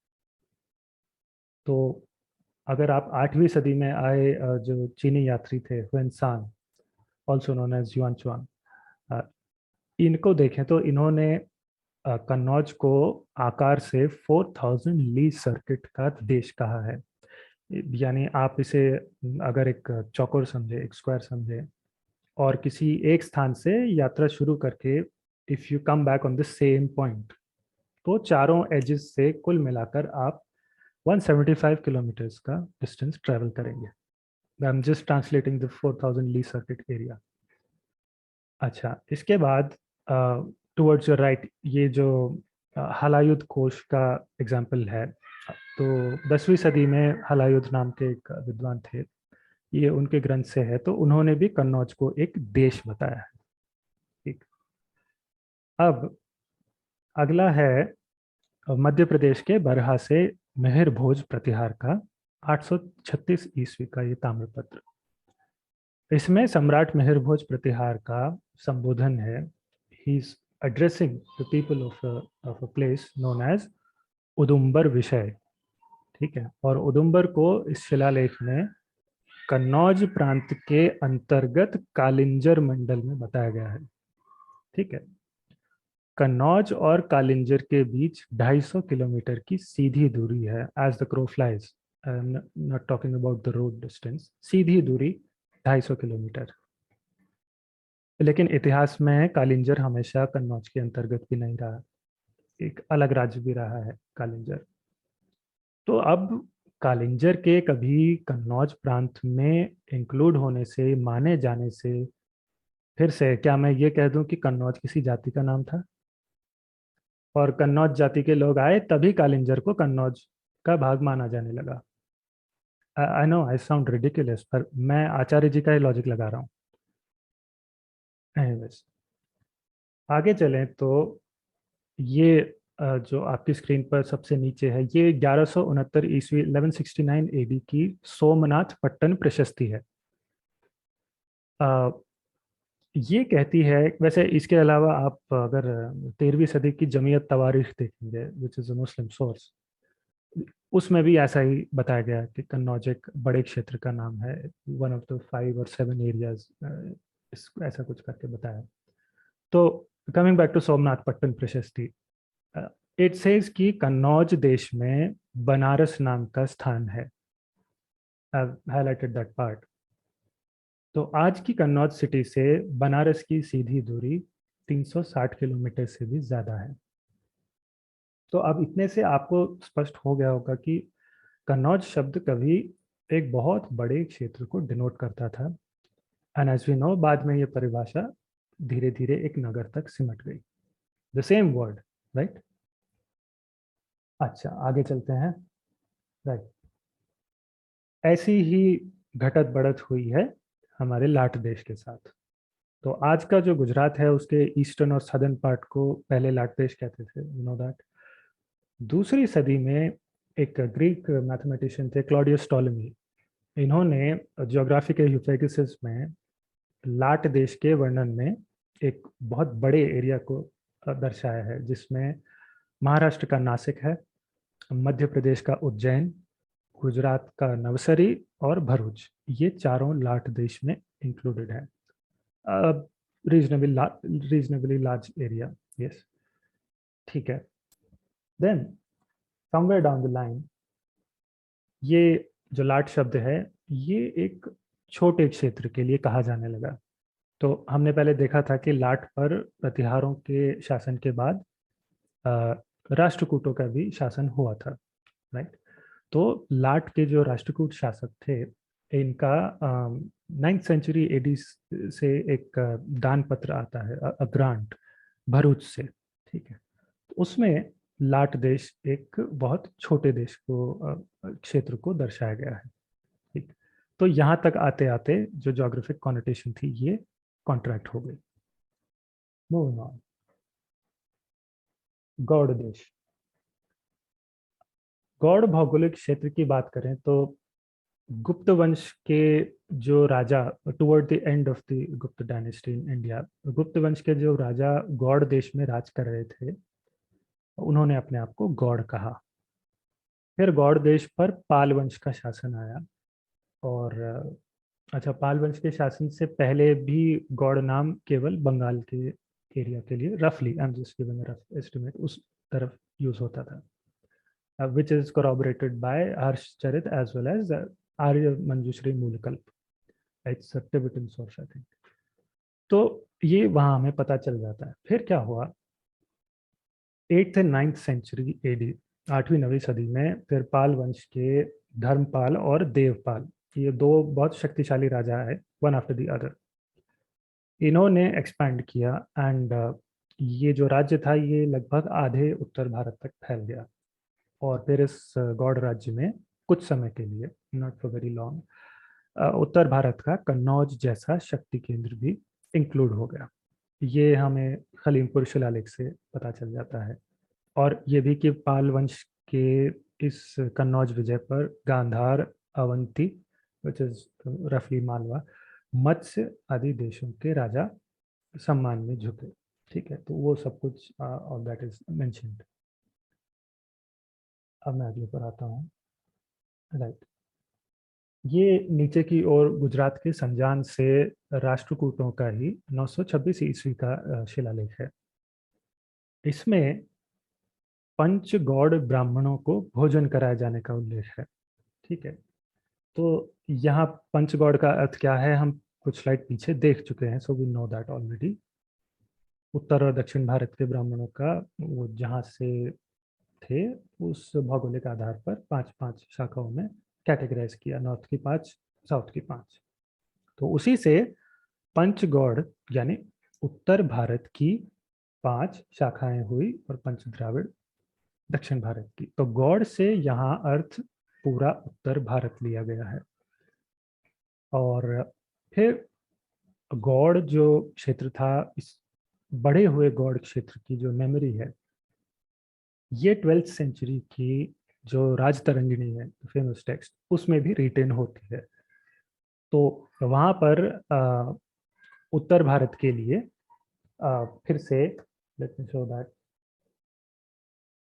तो अगर आप 8वीं सदी में आए जो चीनी यात्री थे, Xuanzang, also known as Yuan Chwang, इनको देखें तो इन्होंने कन्नौज को आकार से 4000 ली सर्किट का देश कहा है। यानी आप इसे अगर एक चौकोर समझे, एक स्क्वायर समझे, और किसी एक स्थान से यात्रा शुरू करके if you come back on the same point, तो चारों एजेस से कुल मिलाकर आप 175 किलोमीटर्स का डिस्टेंस ट्रेवल करेंगे। I am just translating the 4000 li circuit area. अच्छा, इसके बाद टुवर्ड्स योर राइट, ये जो हलायुध कोश का एग्जाम्पल है, तो 10वीं सदी में हलायुध नाम के एक विद्वान थे, ये उनके ग्रंथ से है, तो उन्होंने भी कन्नौज को एक देश बताया है, ठीक। अब अगला है मध्य प्रदेश के बरहा से मेहर भोज प्रतिहार का 836 ईस्वी का ये ताम्रपत्र। इसमें सम्राट मेहर भोज प्रतिहार का संबोधन है। He is addressing the people of a place known as Udumbara vishaya, ठीक है। और उदुम्बर को इस शिलालेख में कन्नौज प्रांत के अंतर्गत कालिंजर मंडल में बताया गया है। ठीक है। कन्नौज और कालिंजर के बीच 250 किलोमीटर की सीधी दूरी है, as the crow flies. Not talking about the road distance, सीधी दूरी 250 किलोमीटर। लेकिन इतिहास में कालिंजर हमेशा कन्नौज के अंतर्गत भी नहीं रहा, एक अलग राज्य भी रहा है कालिंजर। तो अब कालिंजर के कभी कन्नौज प्रांत में इंक्लूड होने से, माने जाने से, फिर से क्या मैं ये कह दूं कि कन्नौज किसी जाति का नाम था और कन्नौज जाति के लोग आए तभी कालिंजर को कन्नौज का भाग माना जाने लगा? I know I sound ridiculous, पर मैं आचार्य जी का ही लॉजिक लगा रहा हूँ। Anyways, आगे चलें तो ये जो आपकी स्क्रीन पर सबसे नीचे है, ये 1169 ईस्वी 1169 एडी की सोमनाथ पट्टन प्रशस्ति है। अ, ये कहती है, वैसे इसके अलावा आप अगर 13वीं सदी की जमीयत तवारीख देखेंगे, which is a Muslim source, उसमें भी ऐसा ही बताया गया है कि कन्नौज एक बड़े क्षेत्र का नाम है, वन ऑफ द 5 और 7 एरियाज, ऐसा कुछ करके बताया। तो coming back to Somnath Pattan Prashasti, it says कि कन्नौज देश में बनारस नाम का स्थान है। आई हाईलाइटेड दैट पार्ट। तो आज की कन्नौज सिटी से बनारस की सीधी दूरी 360 किलोमीटर से भी ज़्यादा है। तो अब इतने से आपको स्पष्ट हो गया होगा कि कन्नौज शब्द कभी एक बहुत बड़े क्षेत्र को डिनोट करता था, एंड एज वी नो बाद में ये परिभाषा धीरे धीरे एक नगर तक सिमट गई, द सेम वर्ड, राइट। अच्छा, आगे चलते हैं। राइट, ऐसी ही घटत बढ़त हुई है हमारे लाट देश के साथ। तो आज का जो गुजरात है उसके ईस्टर्न और सदर्न पार्ट को पहले लाट देश कहते थे, यू नो दैट। दूसरी सदी में एक ग्रीक मैथमेटिशियन थे, क्लॉडियस टॉलेमी। इन्होंने ज्योग्राफी के यूफेकिसिस में लाट देश के वर्णन में एक बहुत बड़े एरिया को दर्शाया है, जिसमें महाराष्ट्र का नासिक है, मध्य प्रदेश का उज्जैन, गुजरात का नवसरी और भरूच, ये चारों लाट देश में इंक्लूडेड है। Reasonably large area, yes. ठीक है। Then somewhere down the line, ये जो लाट शब्द है, ये एक छोटे क्षेत्र के लिए कहा जाने लगा। तो हमने पहले देखा था कि लाट पर प्रतिहारों के शासन के बाद अ, राष्ट्रकूटों का भी शासन हुआ था, राइट। तो लाट के जो राष्ट्रकूट शासक थे, इनका 9th सेंचुरी एडी से एक दान पत्र आता है, ग्रांट, भरूच से। ठीक है। तो उसमें लाट देश एक बहुत छोटे देश को, क्षेत्र को दर्शाया गया है। ठीक। तो यहाँ तक आते आते जो जोग्राफिक कॉनोटेशन थी ये कॉन्ट्रैक्ट हो गई। मूविंग ऑन, गौड़ देश। गौड़ भौगोलिक क्षेत्र की बात करें तो गुप्त वंश के जो राजा, toward the end of the Gupta dynasty in India, Gupta वंश के जो राजा गौड़ देश में राज कर रहे थे, उन्होंने अपने आप को गौड़ कहा। फिर गौड़ देश पर पाल वंश का शासन आया। और अच्छा, पाल वंश के शासन से पहले भी गौड़ नाम केवल बंगाल के एरिया के लिए, रफली आई am just giving rough estimate, उस तरफ यूज होता था, which is corroborated by Harshcharit as well as Arya Manjushri Moolkalp. It's a Tibetan source, I think. तो ये वहाँ हमें पता चल जाता है। फिर क्या हुआ, 8th and 9th century AD, 8वीं 9वीं सदी में फिर पाल वंश के धर्मपाल और देवपाल, ये दो बहुत शक्तिशाली राजा है, वन आफ्टर द अदर। इन्होंने एक्सपैंड किया एंड ये जो राज्य था ये लगभग आधे उत्तर भारत तक फैल गया। और फिर इस गौड़ राज्य में कुछ समय के लिए, नॉट फॉर वेरी लॉन्ग, उत्तर भारत का कन्नौज जैसा शक्ति केंद्र भी इंक्लूड हो गया। ये हमें खलीमपुर शिलालेख से पता चल जाता है। और ये भी कि पाल वंश के इस कन्नौज विजय पर गांधार, अवंती, विच इज रफली मालवा, मत्स्य आदि देशों के राजा सम्मान में झुके। ठीक है, तो वो सब कुछ ऑल दैट इज मेंशन्ड। अब मैं अगले पर आता हूँ। राइट। ये नीचे की ओर गुजरात के संजान से राष्ट्रकूटों का ही 926 ईस्वी का शिलालेख है। इसमें पंच गौड़ ब्राह्मणों को भोजन कराए जाने का उल्लेख है। ठीक है, तो यहाँ पंचगौड़ का अर्थ क्या है हम कुछ स्लाइड पीछे देख चुके हैं, so we know that already. उत्तर और दक्षिण भारत के ब्राह्मणों का वो जहाँ से थे उस भौगोलिक आधार पर पांच पांच शाखाओं में कैटेगराइज किया, नॉर्थ की पांच, साउथ की पांच। तो उसी से पंचगौड़ यानी उत्तर भारत की पांच शाखाएं हुई और पंच द्राविड़ दक्षिण भारत की। तो गौड़ से यहाँ अर्थ पूरा उत्तर भारत लिया गया है। और फिर गौड़ जो क्षेत्र था, इस बढ़े हुए गौड़ क्षेत्र की जो मेमोरी है, ये 12th सेंचुरी की जो राज तरंगिणी है, फेमस टेक्स्ट, उसमें भी रिटेन होती है। तो वहाँ पर उत्तर भारत के लिए फिर से लेट मी शो दैट,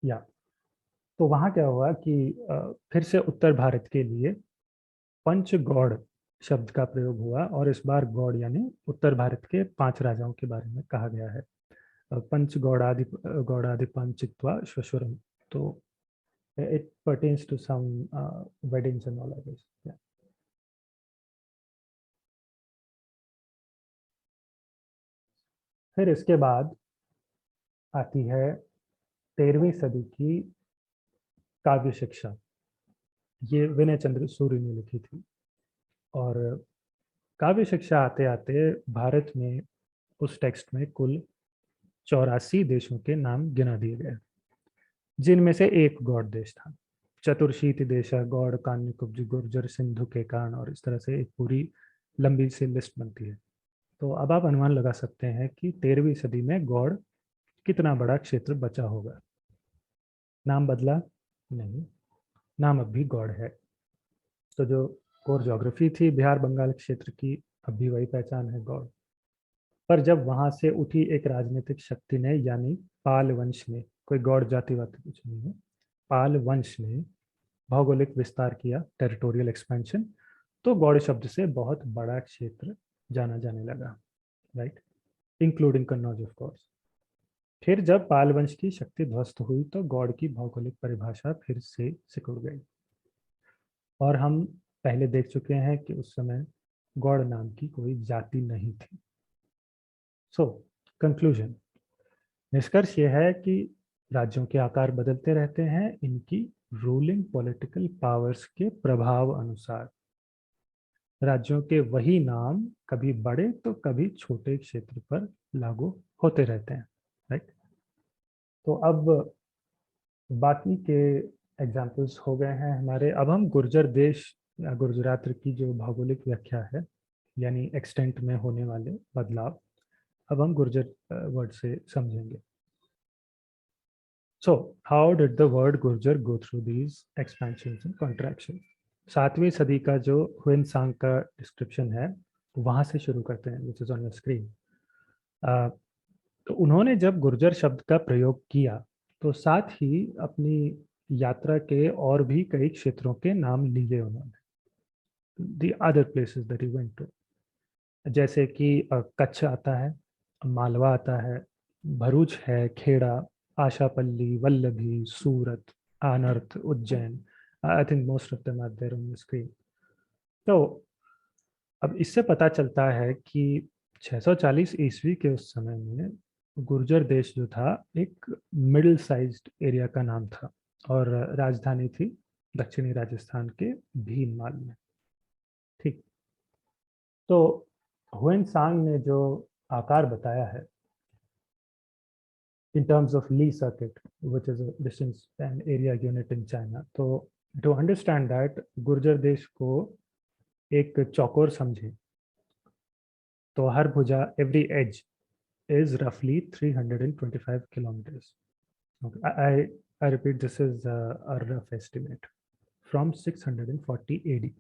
या तो वहाँ क्या हुआ कि फिर से उत्तर भारत के लिए पंचगौड़ शब्द का प्रयोग हुआ, और इस बार गौड़ यानी उत्तर भारत के पांच राजाओं के बारे में कहा गया है। पंच गौड़ादि पंचित्वा श्वशुरम। तो it pertains to some weddings and all of this. Yeah. फिर इसके बाद आती है 13वीं सदी की काव्य शिक्षा। ये विनय चंद्र सूर्य ने लिखी थी। और काव्य शिक्षा आते आते भारत में उस टेक्स्ट में कुल 84 देशों के नाम गिना दिए गए, जिनमें से एक गौड़ देश था। चतुर्शीति देश गौड़ कान्य कुब्ज गुर्जर सिंधु के कारण, और इस तरह से एक पूरी लंबी सी लिस्ट बनती है। तो अब आप अनुमान लगा सकते हैं कि 13वीं सदी में गौड़ कितना बड़ा क्षेत्र बचा होगा। नाम बदला नहीं, नाम अब भी गौड़ है। तो जो कोर ज्योग्राफी थी बिहार बंगाल क्षेत्र की, अब भी वही पहचान है, गौड़। पर जब वहां से उठी एक राजनीतिक शक्ति ने, यानी पाल वंश ने, कोई गौड़ जातिवादी कुछ नहीं है, पाल वंश ने भौगोलिक विस्तार किया, टेरिटोरियल एक्सपेंशन, तो गौड़ शब्द से बहुत बड़ा क्षेत्र जाना जाने लगा, right, including Kannauj of course. फिर जब पाल वंश की शक्ति ध्वस्त हुई तो गौड़ की भौगोलिक परिभाषा फिर से सिकुड़ गई। और हम पहले देख चुके हैं कि उस समय गौड़ नाम की कोई जाति नहीं थी। सो कंक्लूजन, निष्कर्ष यह है कि राज्यों के आकार बदलते रहते हैं इनकी रूलिंग पॉलिटिकल पावर्स के प्रभाव अनुसार। राज्यों के वही नाम कभी बड़े तो कभी छोटे क्षेत्र पर लागू होते रहते हैं, राइट। तो अब बाकी के एग्जाम्पल्स हो गए हैं हमारे। अब हम गुर्जर देश या गुर्जरात की जो भौगोलिक व्याख्या है, यानी एक्सटेंट में होने वाले बदलाव, अब हम गुर्जर वर्ड से समझेंगे। So, how did the word Gurjar go through these expansions and contractions? 7वीं सदी का जो हुएन सांग का डिस्क्रिप्शन है, वहां से शुरू करते हैं, which is on your screen. तो उन्होंने जब गुर्जर शब्द का प्रयोग किया तो साथ ही अपनी यात्रा के और भी कई क्षेत्रों के नाम लिए उन्होंने, the other places that he went to, जैसे कि कच्छ आता है, मालवा आता है, भरूच है, Kheda, Ashapalli, Vallabhi, Surat, Anarta, Ujjain. I think most of them are there on the screen. तो अब इससे पता चलता है कि 640 ईस्वी के उस समय में गुर्जर देश जो था एक मिडिल साइज्ड एरिया का नाम था, और राजधानी थी दक्षिणी राजस्थान के भीनमाल में। ठीक, तो हुएन सांग ने जो आकार बताया है in terms of Lee circuit, which is a distance and area unit in China, तो to understand that गुर्जर देश को एक चौकोर समझे तो हर भुजा, every edge is roughly 325 kilometers. Okay. I repeat, this is a rough estimate from 640 AD.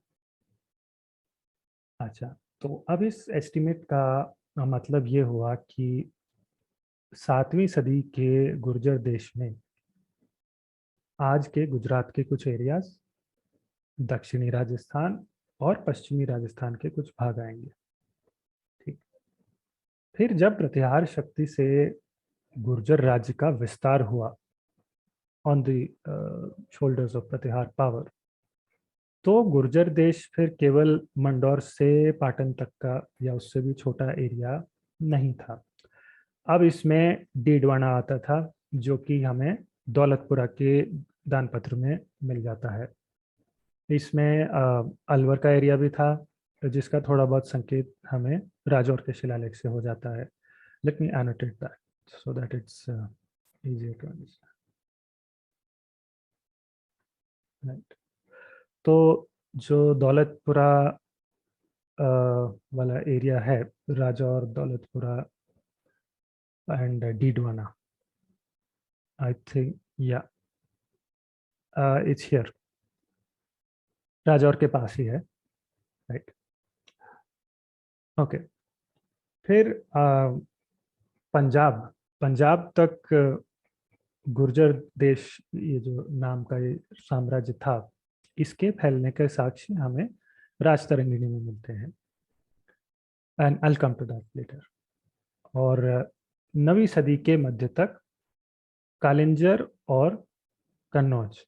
अच्छा, तो अब इस एस्टिमेट का मतलब ये हुआ कि 7वीं सदी के गुर्जर देश में आज के गुजरात के कुछ एरियाज, दक्षिणी राजस्थान और पश्चिमी राजस्थान के कुछ भाग आएंगे। ठीक। फिर जब प्रतिहार शक्ति से गुर्जर राज्य का विस्तार हुआ on the shoulders of Pratihar power, तो गुर्जर देश फिर केवल मंदौर से पाटन तक का या उससे भी छोटा एरिया नहीं था। अब इसमें डीडवाना आता था, जो कि हमें दौलतपुरा के दानपत्र में मिल जाता है। इसमें अलवर का एरिया भी था, जिसका थोड़ा बहुत संकेत हमें राजौर के शिलालेख से हो जाता है। Let me annotate that so that it's easier to understand. Right. तो जो दौलतपुरा वाला एरिया है, Rajaur, Daulatpura and Didwana, I think या इट्स हियर, राजौर के पास ही है। राइट। ओके। फिर पंजाब, पंजाब तक गुर्जर देश, ये जो नाम का ये साम्राज्य था, इसके फैलने के साक्ष्य हमें राजतरंगिणी में मिलते हैं। And I will come to that later. और 9वीं सदी के मध्य तक कालिंजर और कन्नौज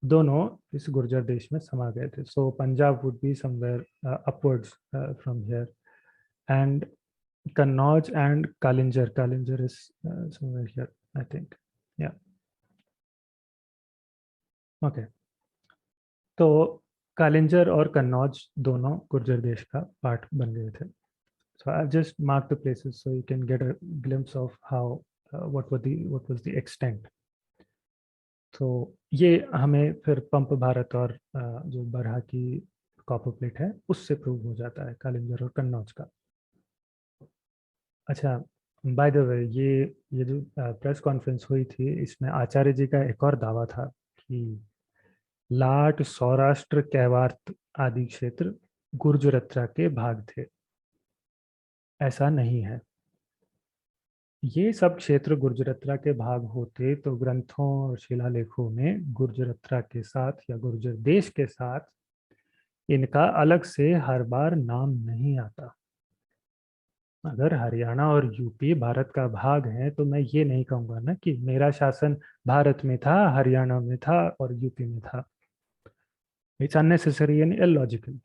दोनों इस गुर्जर देश में समा गए थे। So Punjab would be somewhere upwards from here, and Kannauj and Kalinjar, Kalinjar is somewhere here I think. या ओके। तो कालिंजर और कन्नौज दोनों गुर्जर देश का पार्ट बन गए थे। So I've just marked the places so you can get a glimpse of how what was the extent. तो ये हमें फिर पंप भारत और जो बरहा की कॉपर प्लेट है उससे प्रूव हो जाता है, कालिंजर और कन्नौज का। अच्छा, बाय द वे, ये जो प्रेस कॉन्फ्रेंस हुई थी, इसमें आचार्य जी का एक और दावा था कि लाट, सौराष्ट्र, कैवार्त आदि क्षेत्र गुर्जरत्रा के भाग थे। ऐसा नहीं है। ये सब क्षेत्र गुर्जरत्रा के भाग होते तो ग्रंथों और शिलालेखों में गुर्जरत्रा के साथ या गुर्जर देश के साथ इनका अलग से हर बार नाम नहीं आता। अगर हरियाणा और यूपी भारत का भाग है तो मैं ये नहीं कहूंगा ना कि मेरा शासन भारत में था, हरियाणा में था और यूपी में था। It's unnecessary and illogical.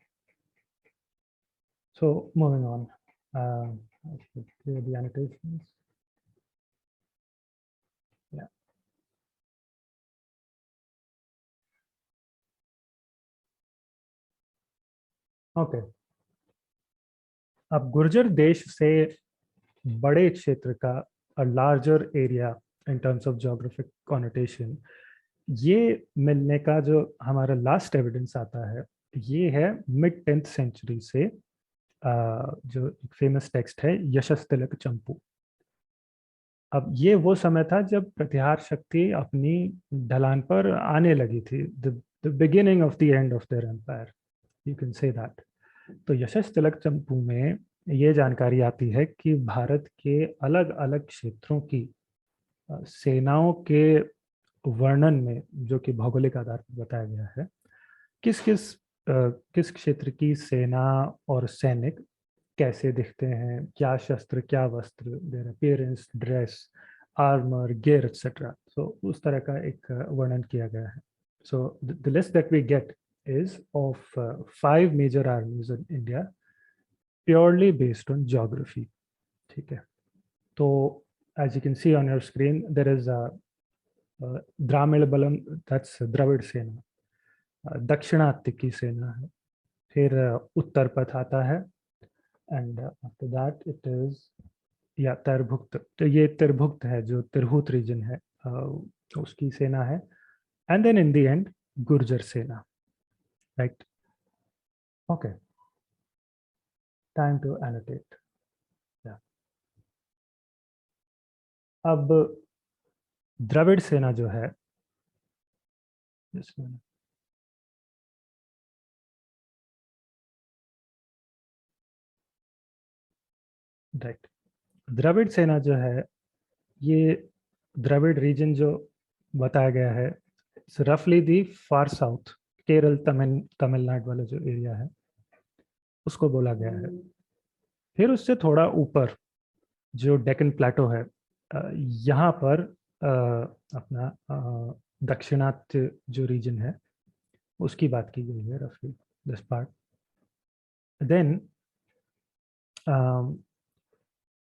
So moving on, the annotations. Yeah. Okay. अब गुर्जर देश से बड़े क्षेत्र का, a larger area in terms of geographic connotation, ये मिलने का जो हमारा लास्ट एविडेंस आता है, ये है मिड 10th सेंचुरी से। जो फेमस टेक्स्ट है यशस तिलक चंपू। अब ये वो समय था जब प्रतिहार शक्ति अपनी ढलान पर आने लगी थी, the beginning of the end of their empire, you can say that. तो यशस तिलक चंपू में ये जानकारी आती है कि भारत के अलग अलग क्षेत्रों की सेनाओं के वर्णन में, जो कि भौगोलिक आधार पर बताया गया है, किस किस किस क्षेत्र की सेना और सैनिक कैसे दिखते हैं, क्या शस्त्र, क्या वस्त्र, their appearance, dress, armour, gear etcetera. So उस तरह का एक वर्णन किया गया है। So the list that we get is of 5 major armies in India, purely based on geography. ठीक है। तो as you can see on your screen, there is a द्रामिड़ बलम, that's द्रविड़ सेना, दक्षिणात्य की सेना है, फिर उत्तर पथ आता है, and after that it is या तिरभुक्त। तो ये तिरभुक्त है, जो तिरहुत रीजन है, उसकी सेना है। And then in the end Gurjar sena. Right. Okay, time to annotate. अब द्रविड़ सेना जो है, राइट, द्रविड़ सेना जो है, ये द्रविड़ रीजन जो बताया गया है, इट्स रफली दी फार साउथ केरल तमिलनाडु वाला जो एरिया है उसको बोला गया है। फिर उससे थोड़ा ऊपर जो डेक्कन प्लेटो है, यहाँ पर अपना दक्षिणात्य जो रीजन है उसकी बात की गई है, रफली दिस पार्ट। देन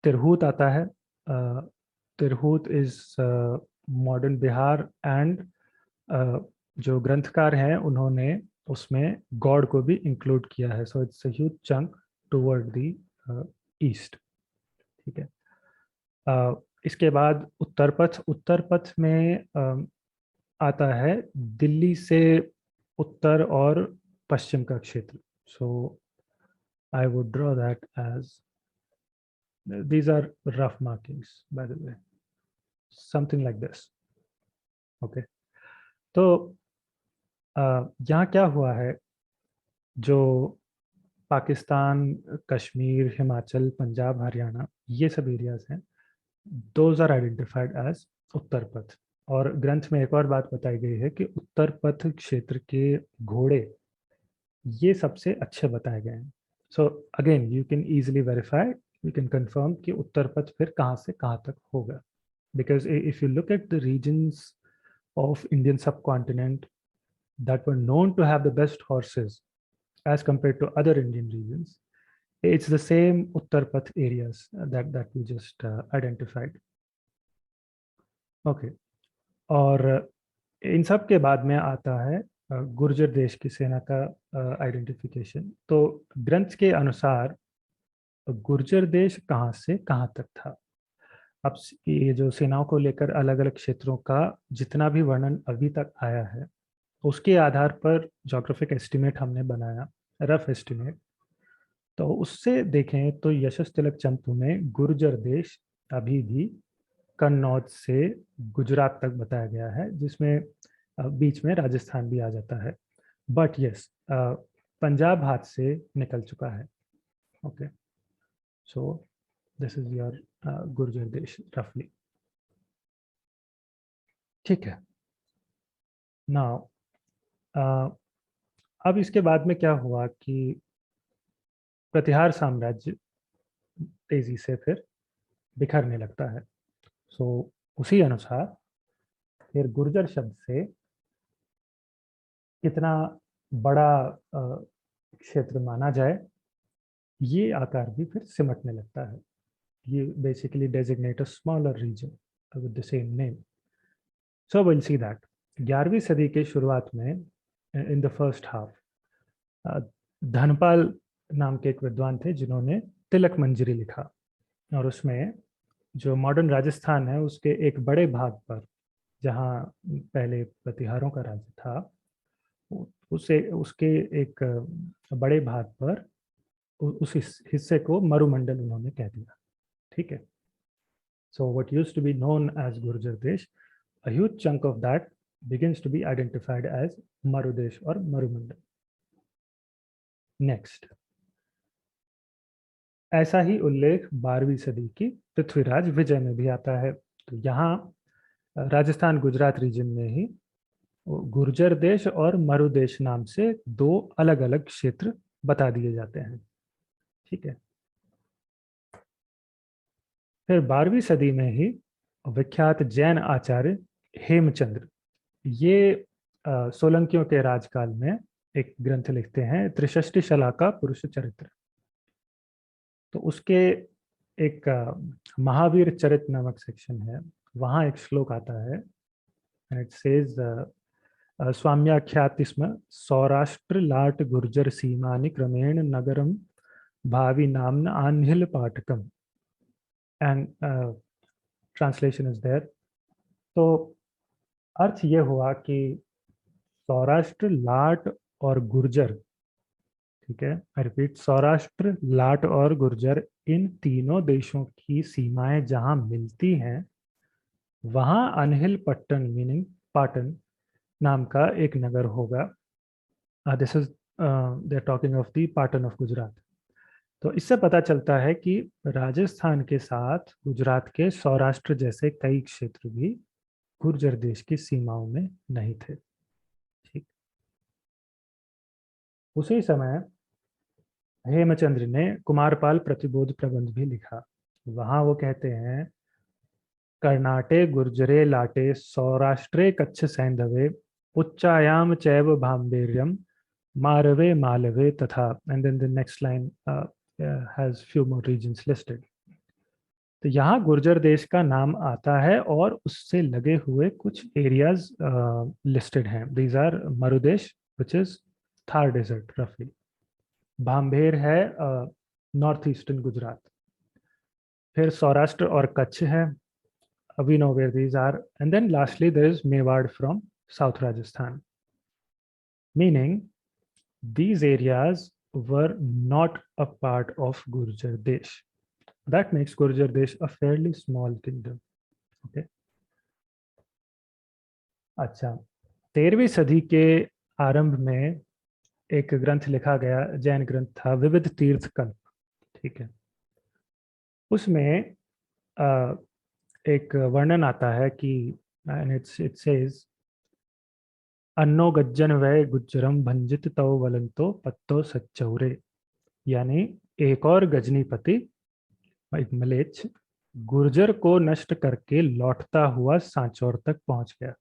तिरहुत आता है। Tirhut is modern Bihar and जो ग्रंथकार हैं उन्होंने उसमें गॉड को भी इंक्लूड किया है, so it's a huge chunk toward the east. ठीक है। इसके बाद उत्तर पथ में आता है दिल्ली से उत्तर और पश्चिम का क्षेत्र। So I would draw that as, these are rough markings by the way, something like this. Okay, तो यहाँ क्या हुआ है, जो पाकिस्तान, कश्मीर, हिमाचल, पंजाब, हरियाणा, ये सब एरियाज हैं, दोज आर आइडेंटिफाइड एज उत्तर पथ। और ग्रंथ में एक और बात बताई गई है कि उत्तर पथ क्षेत्र के घोड़े ये सबसे अच्छे बताए गए हैं। So again you can easily verify, you can confirm कि उत्तर पथ फिर कहाँ से कहाँ तक होगा, because if you look at the regions of Indian subcontinent that were known to have the best horses as compared to other Indian regions, it's the same Uttar Path areas that we just identified. Okay, और इन सब के बाद में आता है गुर्जर देश की सेना का आइडेंटिफिकेशन। तो ग्रंथ के अनुसार गुर्जर देश कहाँ से कहाँ तक था। अब ये जो सेनाओं को लेकर अलग अलग क्षेत्रों का जितना भी वर्णन अभी तक आया है उसके आधार पर जोग्राफिक एस्टिमेट हमने बनाया, रफ एस्टिमेट। तो उससे देखें तो यशस तिलक चंपू में गुर्जर देश अभी भी कन्नौज से गुजरात तक बताया गया है, जिसमें बीच में राजस्थान भी आ जाता है। बट यस, पंजाब हाथ से निकल चुका है। Okay, so this is your Gurjar देश रफली। ठीक है। नाउ अब इसके बाद में क्या हुआ कि प्रतिहार साम्राज्य तेजी से फिर बिखरने लगता है। सो उसी अनुसार फिर गुर्जर शब्द से कितना बड़ा क्षेत्र माना जाए, ये आकार भी फिर सिमटने लगता है। ये basically designate a smaller region with the same name. So will see that 11वीं सदी के शुरुआत में in the first half Dhanpal नाम के एक विद्वान थे जिन्होंने तिलक मंजरी लिखा, और उसमें जो मॉडर्न राजस्थान है उसके एक बड़े भाग पर, जहाँ पहले प्रतिहारों का राज्य था, उसे उसके एक बड़े भाग पर उस हिस्से को मरुमंडल उन्होंने कह दिया। ठीक है। So what used to be known as Gurjar Desh, a huge chunk of that begins to be identified as मरुदेश और मरुमंडल। नेक्स्ट, ऐसा ही उल्लेख 12वीं सदी की पृथ्वीराज विजय में भी आता है। तो यहाँ राजस्थान गुजरात रीजन में ही गुर्जर देश और मरुदेश नाम से दो अलग अलग क्षेत्र बता दिए जाते हैं। ठीक है। फिर 12वीं सदी में ही विख्यात जैन आचार्य हेमचंद्र, ये सोलंकियों के राजकाल में एक ग्रंथ लिखते हैं, त्रिशष्टि शला का पुरुष चरित्र। तो उसके एक महावीर चरित नामक सेक्शन है, वहाँ एक श्लोक आता है, इट सेज स्वाम्याख्याति स्म सौराष्ट्र लाट गुर्जर सीमानि क्रमेण नगरम भावी नामना आन्हिल पाटकम, एंड ट्रांसलेशन इज देयर। तो अर्थ ये हुआ कि सौराष्ट्र, लाट और गुर्जर, ठीक है, आई रिपीट, सौराष्ट्र, लाट और गुर्जर, इन तीनों देशों की सीमाएं जहां मिलती हैं वहां अनहिल पट्टन मीनिंग पाटन नाम का एक नगर होगा। This is they are talking of the Patan of Gujarat. तो इससे पता चलता है कि राजस्थान के साथ गुजरात के सौराष्ट्र जैसे कई क्षेत्र भी गुर्जर देश की सीमाओं में नहीं थे। ठीक। उसी समय हेमचंद्र ने कुमारपाल प्रतिबोध प्रबंध भी लिखा। वहां वो कहते हैं, कर्नाटे गुर्जरे लाटे सौराष्ट्रे कच्छ सैंधवे उच्चायाम चैव भाम्बेर्यम मारवे मालवे तथा, and then the next line has few more regions listed. तो यहाँ गुर्जर देश का नाम आता है और उससे लगे हुए कुछ एरियाज लिस्टेड हैं। These are Marudesh which is Thar desert रफली, भाम्बेर है नॉर्थ ईस्टर्न गुजरात, फिर सौराष्ट्र और कच्छ है, we know where these are, and then lastly there is Mewad from South Rajasthan, meaning these areas were not a part of Gurjar Desh. That makes Gurjar Desh a fairly small kingdom. Okay. अच्छा, 13वीं सदी के आरंभ में एक ग्रंथ लिखा गया, जैन ग्रंथ था विविध तीर्थ कल्प। ठीक है, उसमें एक वर्णन आता है कि इट सेज, अन्नो गज्जन वै गुज्जरम भंजित तव वलंतो पत्तो सच्चौरे, यानी एक और गजनीपति, एक मलेच्छ, गुर्जर को नष्ट करके लौटता हुआ सांचौर तक पहुंच गया।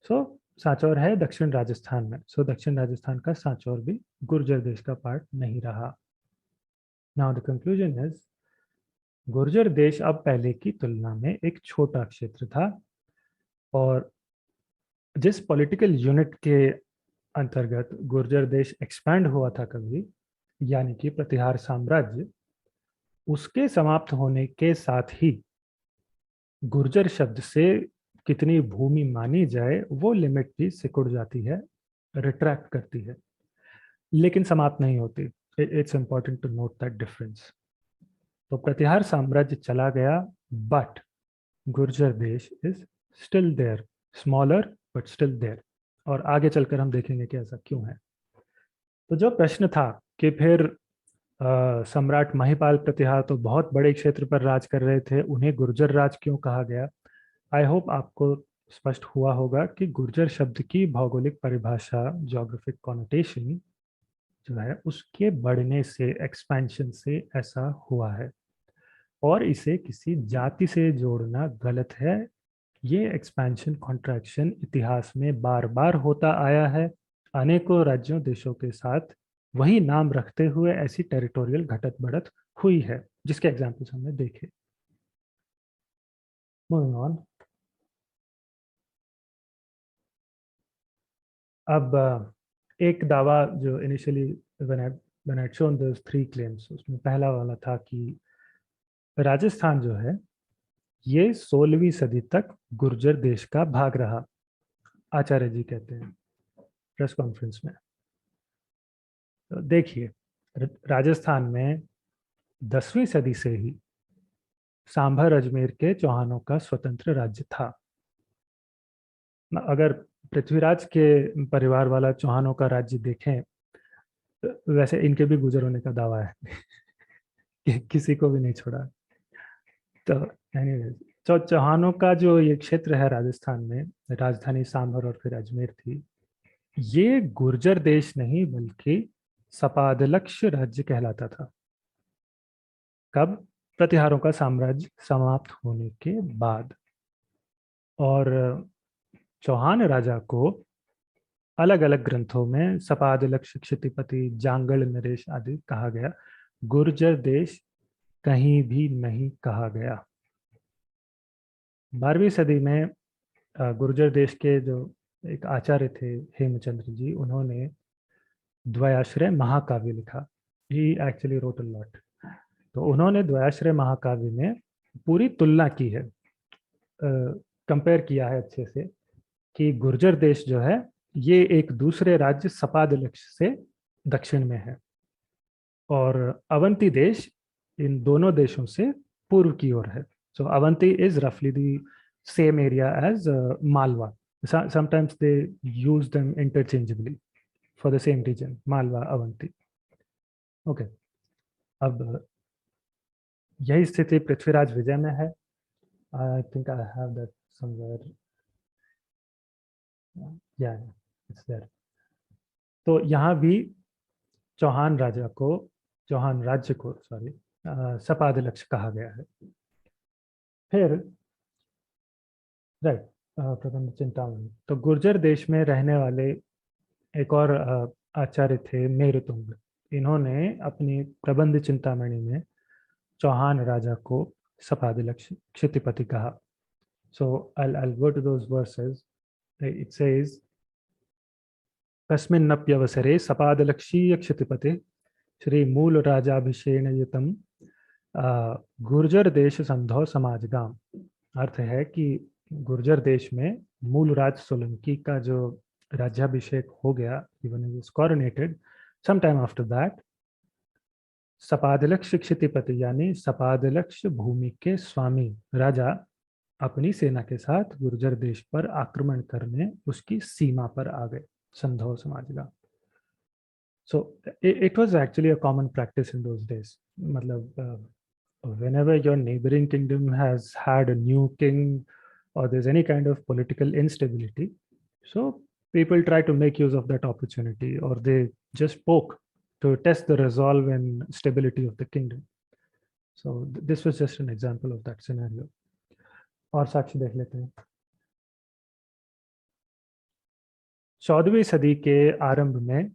सो सांचौर है दक्षिण राजस्थान में। सो दक्षिण राजस्थान का सांचौर भी गुर्जर देश का पार्ट नहीं रहा। Now the conclusion is, Gurjar देश अब पहले की तुलना में एक छोटा क्षेत्र था, और जिस पॉलिटिकल यूनिट के अंतर्गत गुर्जर देश एक्सपैंड हुआ था कभी, यानी कि प्रतिहार साम्राज्य, उसके समाप्त होने के साथ ही गुर्जर शब्द से कितनी भूमि मानी जाए वो लिमिट भी सिकुड़ जाती है, रिट्रैक्ट करती है, लेकिन समाप्त नहीं होती। It's important to note that difference. तो प्रतिहार साम्राज्य चला गया, but Gurjar Desh is still there, smaller but still there. और आगे चलकर हम देखेंगे कि ऐसा क्यों है। तो जो प्रश्न था कि फिर सम्राट महिपाल प्रतिहार तो बहुत बड़े क्षेत्र पर राज कर रहे थे, उन्हें गुर्जर राज क्यों कहा गया? आई होप आपको स्पष्ट हुआ होगा कि गुर्जर शब्द की भौगोलिक परिभाषा, ज्योग्राफिक कॉनोटेशन जो है, उसके बढ़ने से, एक्सपेंशन से ऐसा हुआ है, और इसे किसी जाति से जोड़ना गलत है। ये एक्सपेंशन कॉन्ट्रैक्शन इतिहास में बार बार होता आया है। अनेकों राज्यों देशों के साथ वही नाम रखते हुए ऐसी टेरिटोरियल घटत बढ़त हुई है, जिसके एग्जाम्पल्स हमने देखे। Moving on. अब एक दावा जो initially when I shown those three claims, उसमें पहला वाला था कि राजस्थान जो है ये 16वीं सदी तक गुर्जर देश का भाग रहा, आचार्य जी कहते हैं प्रेस कॉन्फ्रेंस में। तो देखिए, राजस्थान में 10वीं सदी से ही सांभर अजमेर के चौहानों का स्वतंत्र राज्य था। अगर पृथ्वीराज के परिवार वाला चौहानों का राज्य देखें, तो वैसे इनके भी गुजर होने का दावा है कि किसी को भी नहीं छोड़ा। तो एनीवेज, चौहानों का जो ये क्षेत्र है राजस्थान में, राजधानी सांभर और फिर अजमेर थी, ये गुर्जर देश नहीं बल्कि सपादलक्ष राज्य कहलाता था। कब? प्रतिहारों का साम्राज्य समाप्त होने के बाद। और चौहान राजा को अलग अलग ग्रंथों में सपादलक्ष, क्षितिपति, जांगल नरेश आदि कहा गया। गुर्जर देश कहीं भी नहीं कहा गया। 12वीं सदी में गुर्जर देश के जो एक आचार्य थे हेमचंद्र जी, उन्होंने द्वयाश्रय महाकाव्य लिखा। ही एक्चुअली रोट अ लॉट। तो उन्होंने द्वयाश्रय महाकाव्य में पूरी तुलना की है, कंपेयर किया है अच्छे से, कि गुर्जर देश जो है ये एक दूसरे राज्य सपादलक्ष से दक्षिण में है, और अवंती देश इन दोनों देशों से पूर्व की ओर है। सो अवंती इज रफली the same area as Malwa. Sometimes they use them interchangeably for the same region, Malwa, Avanti. Okay, अब यही स्थिति पृथ्वीराज विजय में है। I think I have that somewhere, या इट्स देयर। तो यहाँ भी चौहान राजा को चौहान राज्य को सॉरी सपादलक्ष कहा गया है। फिर राइट, प्रबंध चिंतामणि। तो गुर्जर देश में रहने वाले एक और आचार्य थे मेरुतुंग। इन्होंने अपनी प्रबंध चिंतामणि में चौहान राजा को सपादलक्ष क्षितिपति कहा। So I'll go to those verses. It says, कस्मिन्नप्यवसरे सपादलक्षीय क्षितिपते Shri मूल राजाभिषेण युतम गुर्जर देश संधौ समाजगाम। अर्थ है कि गुर्जर देश में मूलराज सोलंकी का जो राज्याभिषेक हो गया, even he was coronated, sometime after that, Sapadalaksha क्षितिपति यानी सपादलक्ष भूमि के स्वामी राजा अपनी सेना के साथ गुर्जर देश पर आक्रमण करने उसकी सीमा पर आ गए, संधौ समाजगा। So it was actually a common practice in those days. मतलब whenever your neighboring kingdom has had a new king or there's any kind of political instability, so people try to make use of that opportunity, or they just poke to test the resolve and stability of the kingdom. So this was just an example of that scenario. और साक्ष्य देख लेते हैं। 14वीं सदी के आरंभ में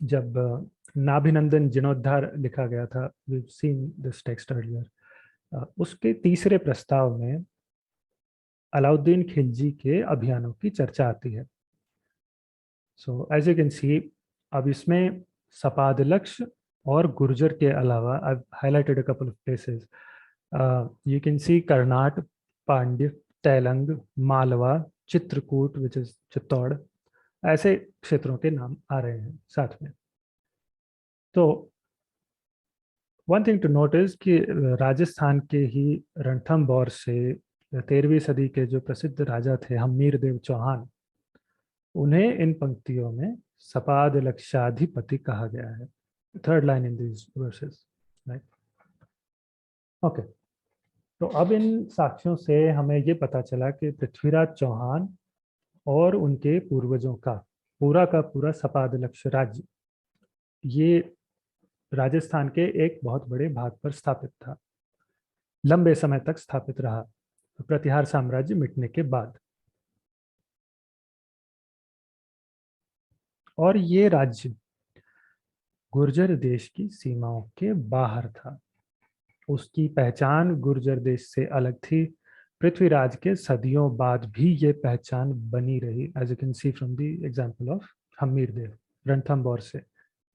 जब नाभिनंदन जीर्णोद्धार लिखा गया था, we've seen this text earlier, उसके तीसरे प्रस्ताव में अलाउद्दीन खिलजी के अभियानों की चर्चा आती है। So as you can see, अब इसमें सपादलक्ष और गुर्जर के अलावा I've highlighted a couple of places. You can see Karnat, Pandya, Tailang, Malwa, Chitrakoot which is Chittor, ऐसे क्षेत्रों के नाम आ रहे हैं साथ में। तो वन थिंग टू नोटिस कि राजस्थान के ही रणथंभौर से 13वीं सदी के जो प्रसिद्ध राजा थे हम्मीर देव चौहान, उन्हें इन पंक्तियों में सपादलक्षाधिपति कहा गया है। Third line in these versus, right. Okay, तो अब इन साक्ष्यों से हमें ये पता चला कि पृथ्वीराज चौहान और उनके पूर्वजों का पूरा सपादलक्ष राज्य ये राजस्थान के एक बहुत बड़े भाग पर स्थापित था, लंबे समय तक स्थापित रहा प्रतिहार साम्राज्य मिटने के बाद। और ये राज्य गुर्जर देश की सीमाओं के बाहर था। उसकी पहचान गुर्जर देश से अलग थी। पृथ्वीराज के सदियों बाद भी ये पहचान बनी रही, as you can see from the example of Hammir Dev Ranthambore से।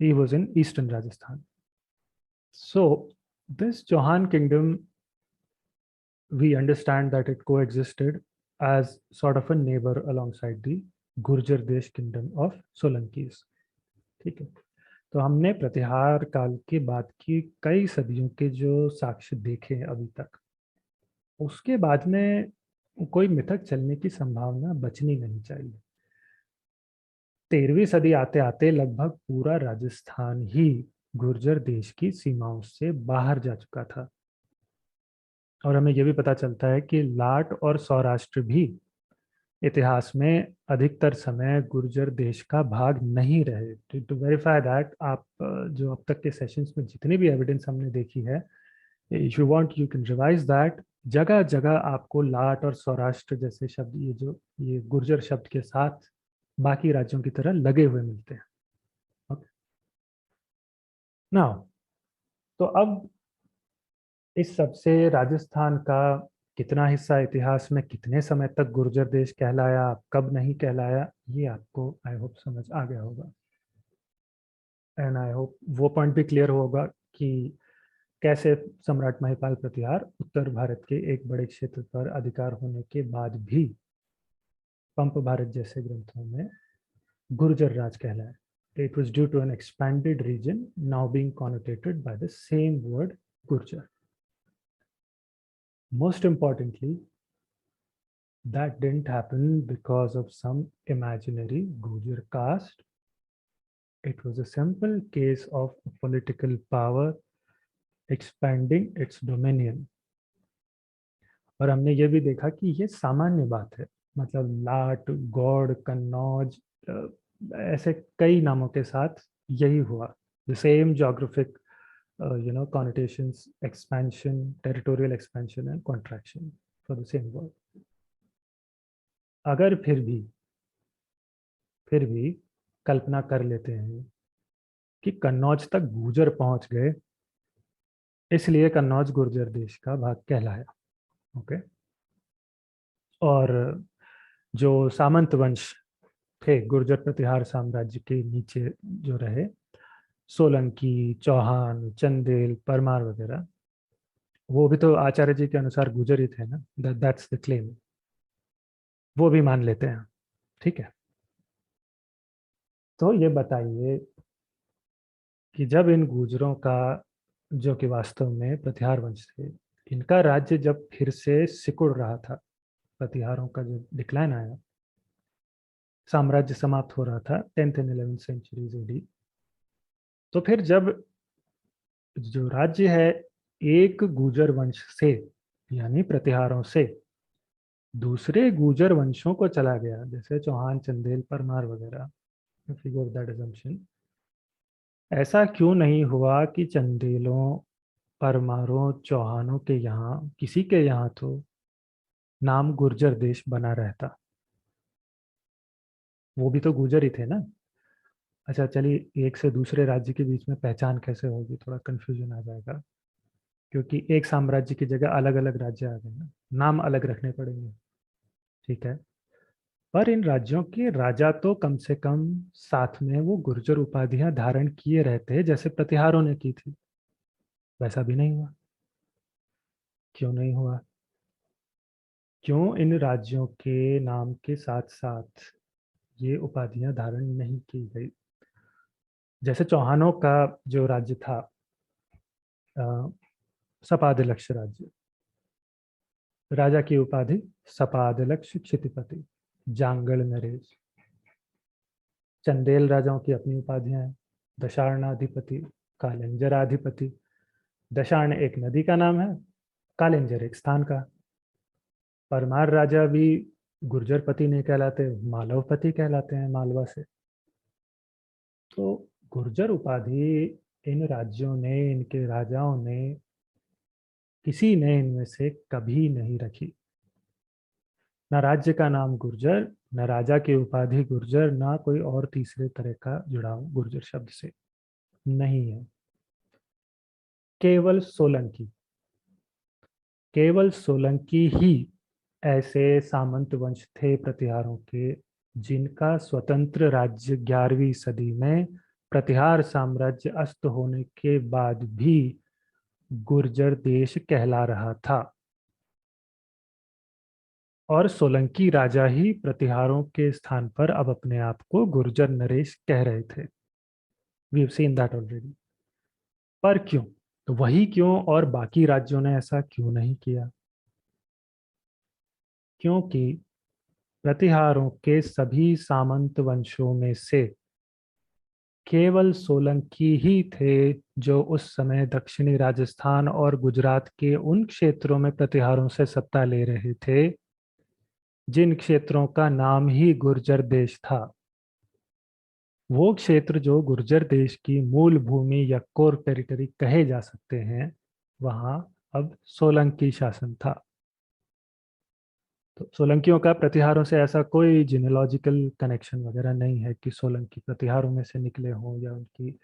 He was in eastern Rajasthan. So this Chauhan kingdom, we understand that it coexisted as sort of a neighbor alongside the Gurjar Desh kingdom of Solankis. ठीक है, तो हमने प्रतिहार काल के बाद की कई सदियों के जो साक्ष्य देखे अभी तक, उसके बाद में कोई मिथक चलने की संभावना बचनी नहीं चाहिए। 13वीं सदी आते आते लगभग पूरा राजस्थान ही गुर्जर देश की सीमाओं से बाहर जा चुका था। और हमें यह भी पता चलता है कि लाट और सौराष्ट्र भी इतिहास में अधिकतर समय गुर्जर देश का भाग नहीं रहे। टू वेरीफाई दैट, आप जो अब तक के सेशंस में जितनी भी एविडेंस हमने देखी है, if you want you can revise that, जगह जगह आपको लाट और सौराष्ट्र जैसे शब्द ये गुर्जर शब्द के साथ बाकी राज्यों की तरह लगे हुए मिलते हैं। नाउ, तो अब इस सब से राजस्थान का कितना हिस्सा इतिहास में कितने समय तक गुर्जर देश कहलाया, कब नहीं कहलाया, ये आपको आई होप समझ आ गया होगा। एंड आई होप वो पॉइंट भी क्लियर होगा कि कैसे सम्राट महिपाल प्रतिहार उत्तर भारत के एक बड़े क्षेत्र पर अधिकार होने के बाद भी पंप भारत जैसे ग्रंथों में गुर्जर राज कहलाया। It was due to an expanded region now being connotated by the same word Gurjar. Most importantly, that didn't happen because of some imaginary Gurjar caste. It was a simple case of political power expanding its dominion. और हमने ये भी देखा कि ये सामान्य बात है, मतलब लाट, गौड़, कन्नौज ऐसे कई नामों के साथ यही हुआ, the same geographic connotations, expansion, territorial expansion and contraction for the same word. अगर फिर भी कल्पना कर लेते हैं कि कन्नौज तक गुर्जर पहुंच गए, इसलिए कन्नौज गुर्जर देश का भाग कहलाया। ओके। और जो सामंत वंश थे गुर्जर प्रतिहार साम्राज्य के नीचे जो रहे, सोलंकी, चौहान, चंदेल, परमार वगैरह, वो भी तो आचार्य जी के अनुसार गुर्जर ही थे ना, दैट्स द क्लेम। वो भी मान लेते हैं। ठीक है। तो ये बताइए कि जब इन गुर्जरों का, जो कि वास्तव में प्रतिहार वंश थे, इनका राज्य जब फिर से सिकुड़ रहा था, प्रतिहारों का जो डिक्लाइन आया, साम्राज्य समाप्त हो रहा था 10th and 11th centuries AD, तो फिर जब जो राज्य है एक गुर्जर वंश से, यानी प्रतिहारों से दूसरे गुर्जर वंशों को चला गया, जैसे चौहान, चंदेल, परमार वगैरह, फिगर दैट assumption, ऐसा क्यों नहीं हुआ कि चंदेलों, परमारों, चौहानों के यहाँ किसी के यहाँ तो नाम गुर्जर देश बना रहता? वो भी तो गुर्जर ही थे ना। अच्छा चलिए, एक से दूसरे राज्य के बीच में पहचान कैसे होगी, थोड़ा कंफ्यूजन आ जाएगा, क्योंकि एक साम्राज्य की जगह अलग अलग राज्य आ गए ना, नाम अलग रखने पड़ेंगे। ठीक है। पर इन राज्यों के राजा तो कम से कम साथ में वो गुर्जर उपाधियां धारण किए रहते, जैसे प्रतिहारों ने की थी। वैसा भी नहीं हुआ। क्यों नहीं हुआ? क्यों इन राज्यों के नाम के साथ साथ ये उपाधियां धारण नहीं की गई? जैसे चौहानों का जो राज्य था, अ, सपादलक्ष राज्य, राजा की उपाधि सपादलक्ष क्षितिपति, जांगल नरेश। चंदेल राजाओं की अपनी उपाधियां हैं, दशारणाधिपति, कालिंजराधिपति। दशार्ण एक नदी का नाम है, कालिंजर एक स्थान का। परमार राजा भी गुर्जरपति नहीं कहलाते, मालवपति कहलाते हैं, मालवा से। तो गुर्जर उपाधि इन राज्यों ने, इनके राजाओं ने, किसी ने इनमें से कभी नहीं रखी। न राज्य का नाम गुर्जर, न राजा की उपाधि गुर्जर, ना कोई और तीसरे तरह का जुड़ाव गुर्जर शब्द से नहीं है। केवल सोलंकी, केवल सोलंकी ही ऐसे सामंत वंश थे प्रतिहारों के, जिनका स्वतंत्र राज्य 11वीं सदी में प्रतिहार साम्राज्य अस्त होने के बाद भी गुर्जर देश कहला रहा था। और सोलंकी राजा ही प्रतिहारों के स्थान पर अब अपने आप को गुर्जर नरेश कह रहे थे। We have seen that already. पर क्यों? तो वही क्यों और बाकी राज्यों ने ऐसा क्यों नहीं किया? क्योंकि प्रतिहारों के सभी सामंत वंशों में से केवल सोलंकी ही थे जो उस समय दक्षिणी राजस्थान और गुजरात के उन क्षेत्रों में प्रतिहारों से सत्ता ले रहे थे जिन क्षेत्रों का नाम ही गुर्जर देश था। वो क्षेत्र जो गुर्जर देश की मूल भूमि या कोर टेरिटरी कहे जा सकते हैं, वहां अब सोलंकी शासन था। तो सोलंकियों का प्रतिहारों से ऐसा कोई जिनेलॉजिकल कनेक्शन वगैरह नहीं है कि सोलंकी प्रतिहारों में से निकले हों या उनकी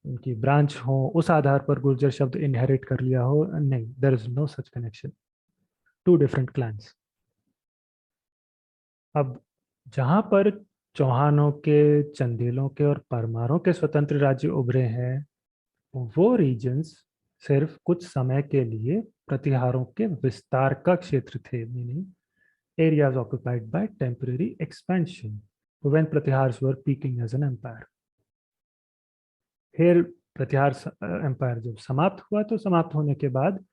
उनकी ब्रांच हो, उस आधार पर गुर्जर शब्द इनहेरिट कर लिया हो। नहीं, there is no such connection. Two different clans. अब जहां पर चौहानों के, चंदेलों के और परमारों के स्वतंत्र राज्य उभरे हैं, वो रीजन्स सिर्फ कुछ समय के लिए प्रतिहारों के विस्तार का क्षेत्र थे, meaning areas occupied by temporary expansion when Pratihars were peaking as an empire. फिर प्रतिहार एम्पायर जब समाप्त हुआ, तो समाप्त होने के बाद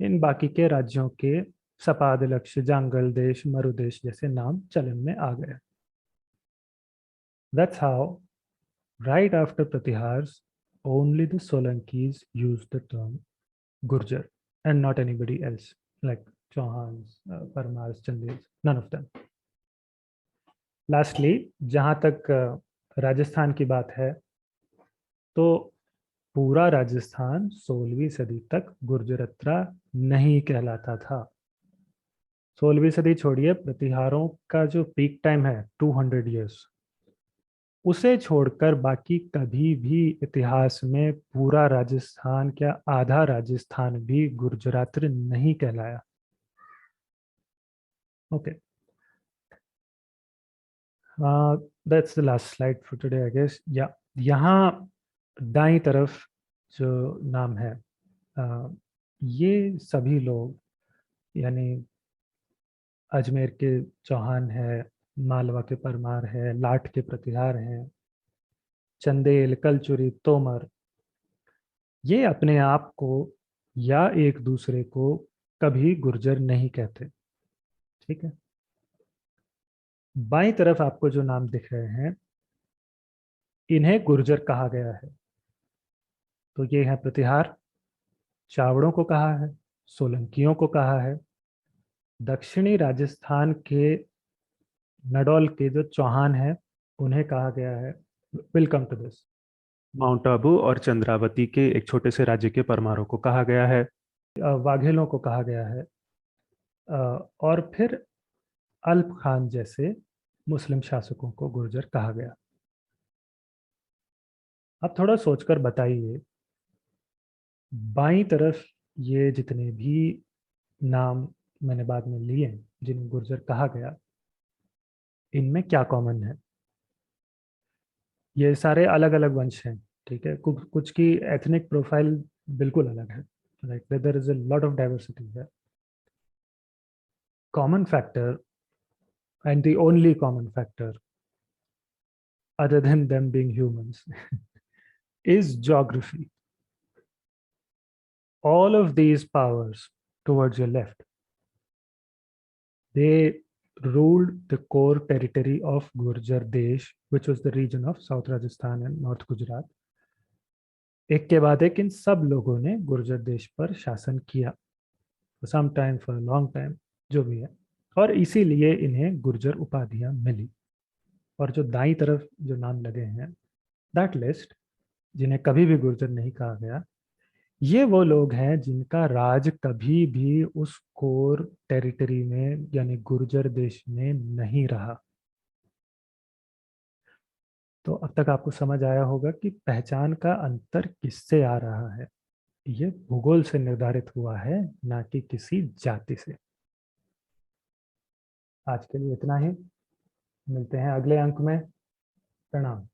इन बाकी के राज्यों के सपाद, लक्ष्य, जांगल देश, मरुदेश जैसे नाम चलन में आ गए। That's how right after Pratihars only the Solankis used the term Gurjar and not anybody else like Chauhans, Parmars, Chandels, none of them. Lastly, जहाँ तक राजस्थान की बात है, तो पूरा राजस्थान 16वीं सदी तक गुर्जरत्रा नहीं कहलाता था। 16वीं सदी छोड़िए, प्रतिहारों का जो पीक टाइम है 200 ईयर्स, उसे छोड़कर बाकी कभी भी इतिहास में पूरा राजस्थान, क्या आधा राजस्थान भी गुर्जरात्र नहीं कहलाया। Okay, that's the last slide for today I guess. या यहाँ दाईं तरफ जो नाम है, ये सभी लोग, यानी अजमेर के चौहान है, मालवा के परमार है, लाट के प्रतिहार हैं, चंदेल, कलचुरी, तोमर, ये अपने आप को या एक दूसरे को कभी गुर्जर नहीं कहते। ठीक है, बाईं तरफ आपको जो नाम दिख रहे हैं, इन्हें गुर्जर कहा गया है। तो ये है प्रतिहार, चावड़ों को कहा है, सोलंकियों को कहा है, दक्षिणी राजस्थान के नडौल के जो चौहान हैं उन्हें कहा गया है। Welcome to this. Mount Abu और चंद्रावती के एक छोटे से राज्य के परमारों को कहा गया है, वाघेलों को कहा गया है, और फिर अल्प खान जैसे मुस्लिम शासकों को गुर्जर कहा गया। अब थोड़ा सोचकर बताइए, बाईं तरफ ये जितने भी नाम मैंने बाद में लिए जिन्हें गुर्जर कहा गया, इनमें क्या कॉमन है? ये सारे अलग अलग वंश हैं। ठीक है, कुछ कुछ की एथनिक प्रोफाइल बिल्कुल अलग है, right, there is a lot of diversity है। Common factor, and the only common factor other than them being humans is geography. All of these powers towards your left, they ruled the core territory of Gurjar Desh, which was the region of South Rajasthan and North Gujarat. एक के बाद एक इन सब लोगों ने गुर्जर देश पर शासन किया, some time, for long time, जो भी है, और इसीलिए इन्हें गुर्जर उपाधियां मिली। और जो दाईं तरफ जो नाम लगे हैं, दैट लिस्ट, जिन्हें कभी भी गुर्जर नहीं कहा गया, ये वो लोग हैं जिनका राज कभी भी उस कोर टेरिटरी में, यानी गुर्जर देश में नहीं रहा। तो अब तक आपको समझ आया होगा कि पहचान का अंतर किससे आ रहा है। ये भूगोल से निर्धारित हुआ है, ना कि किसी जाति से। आज के लिए इतना ही, मिलते हैं अगले अंक में। प्रणाम।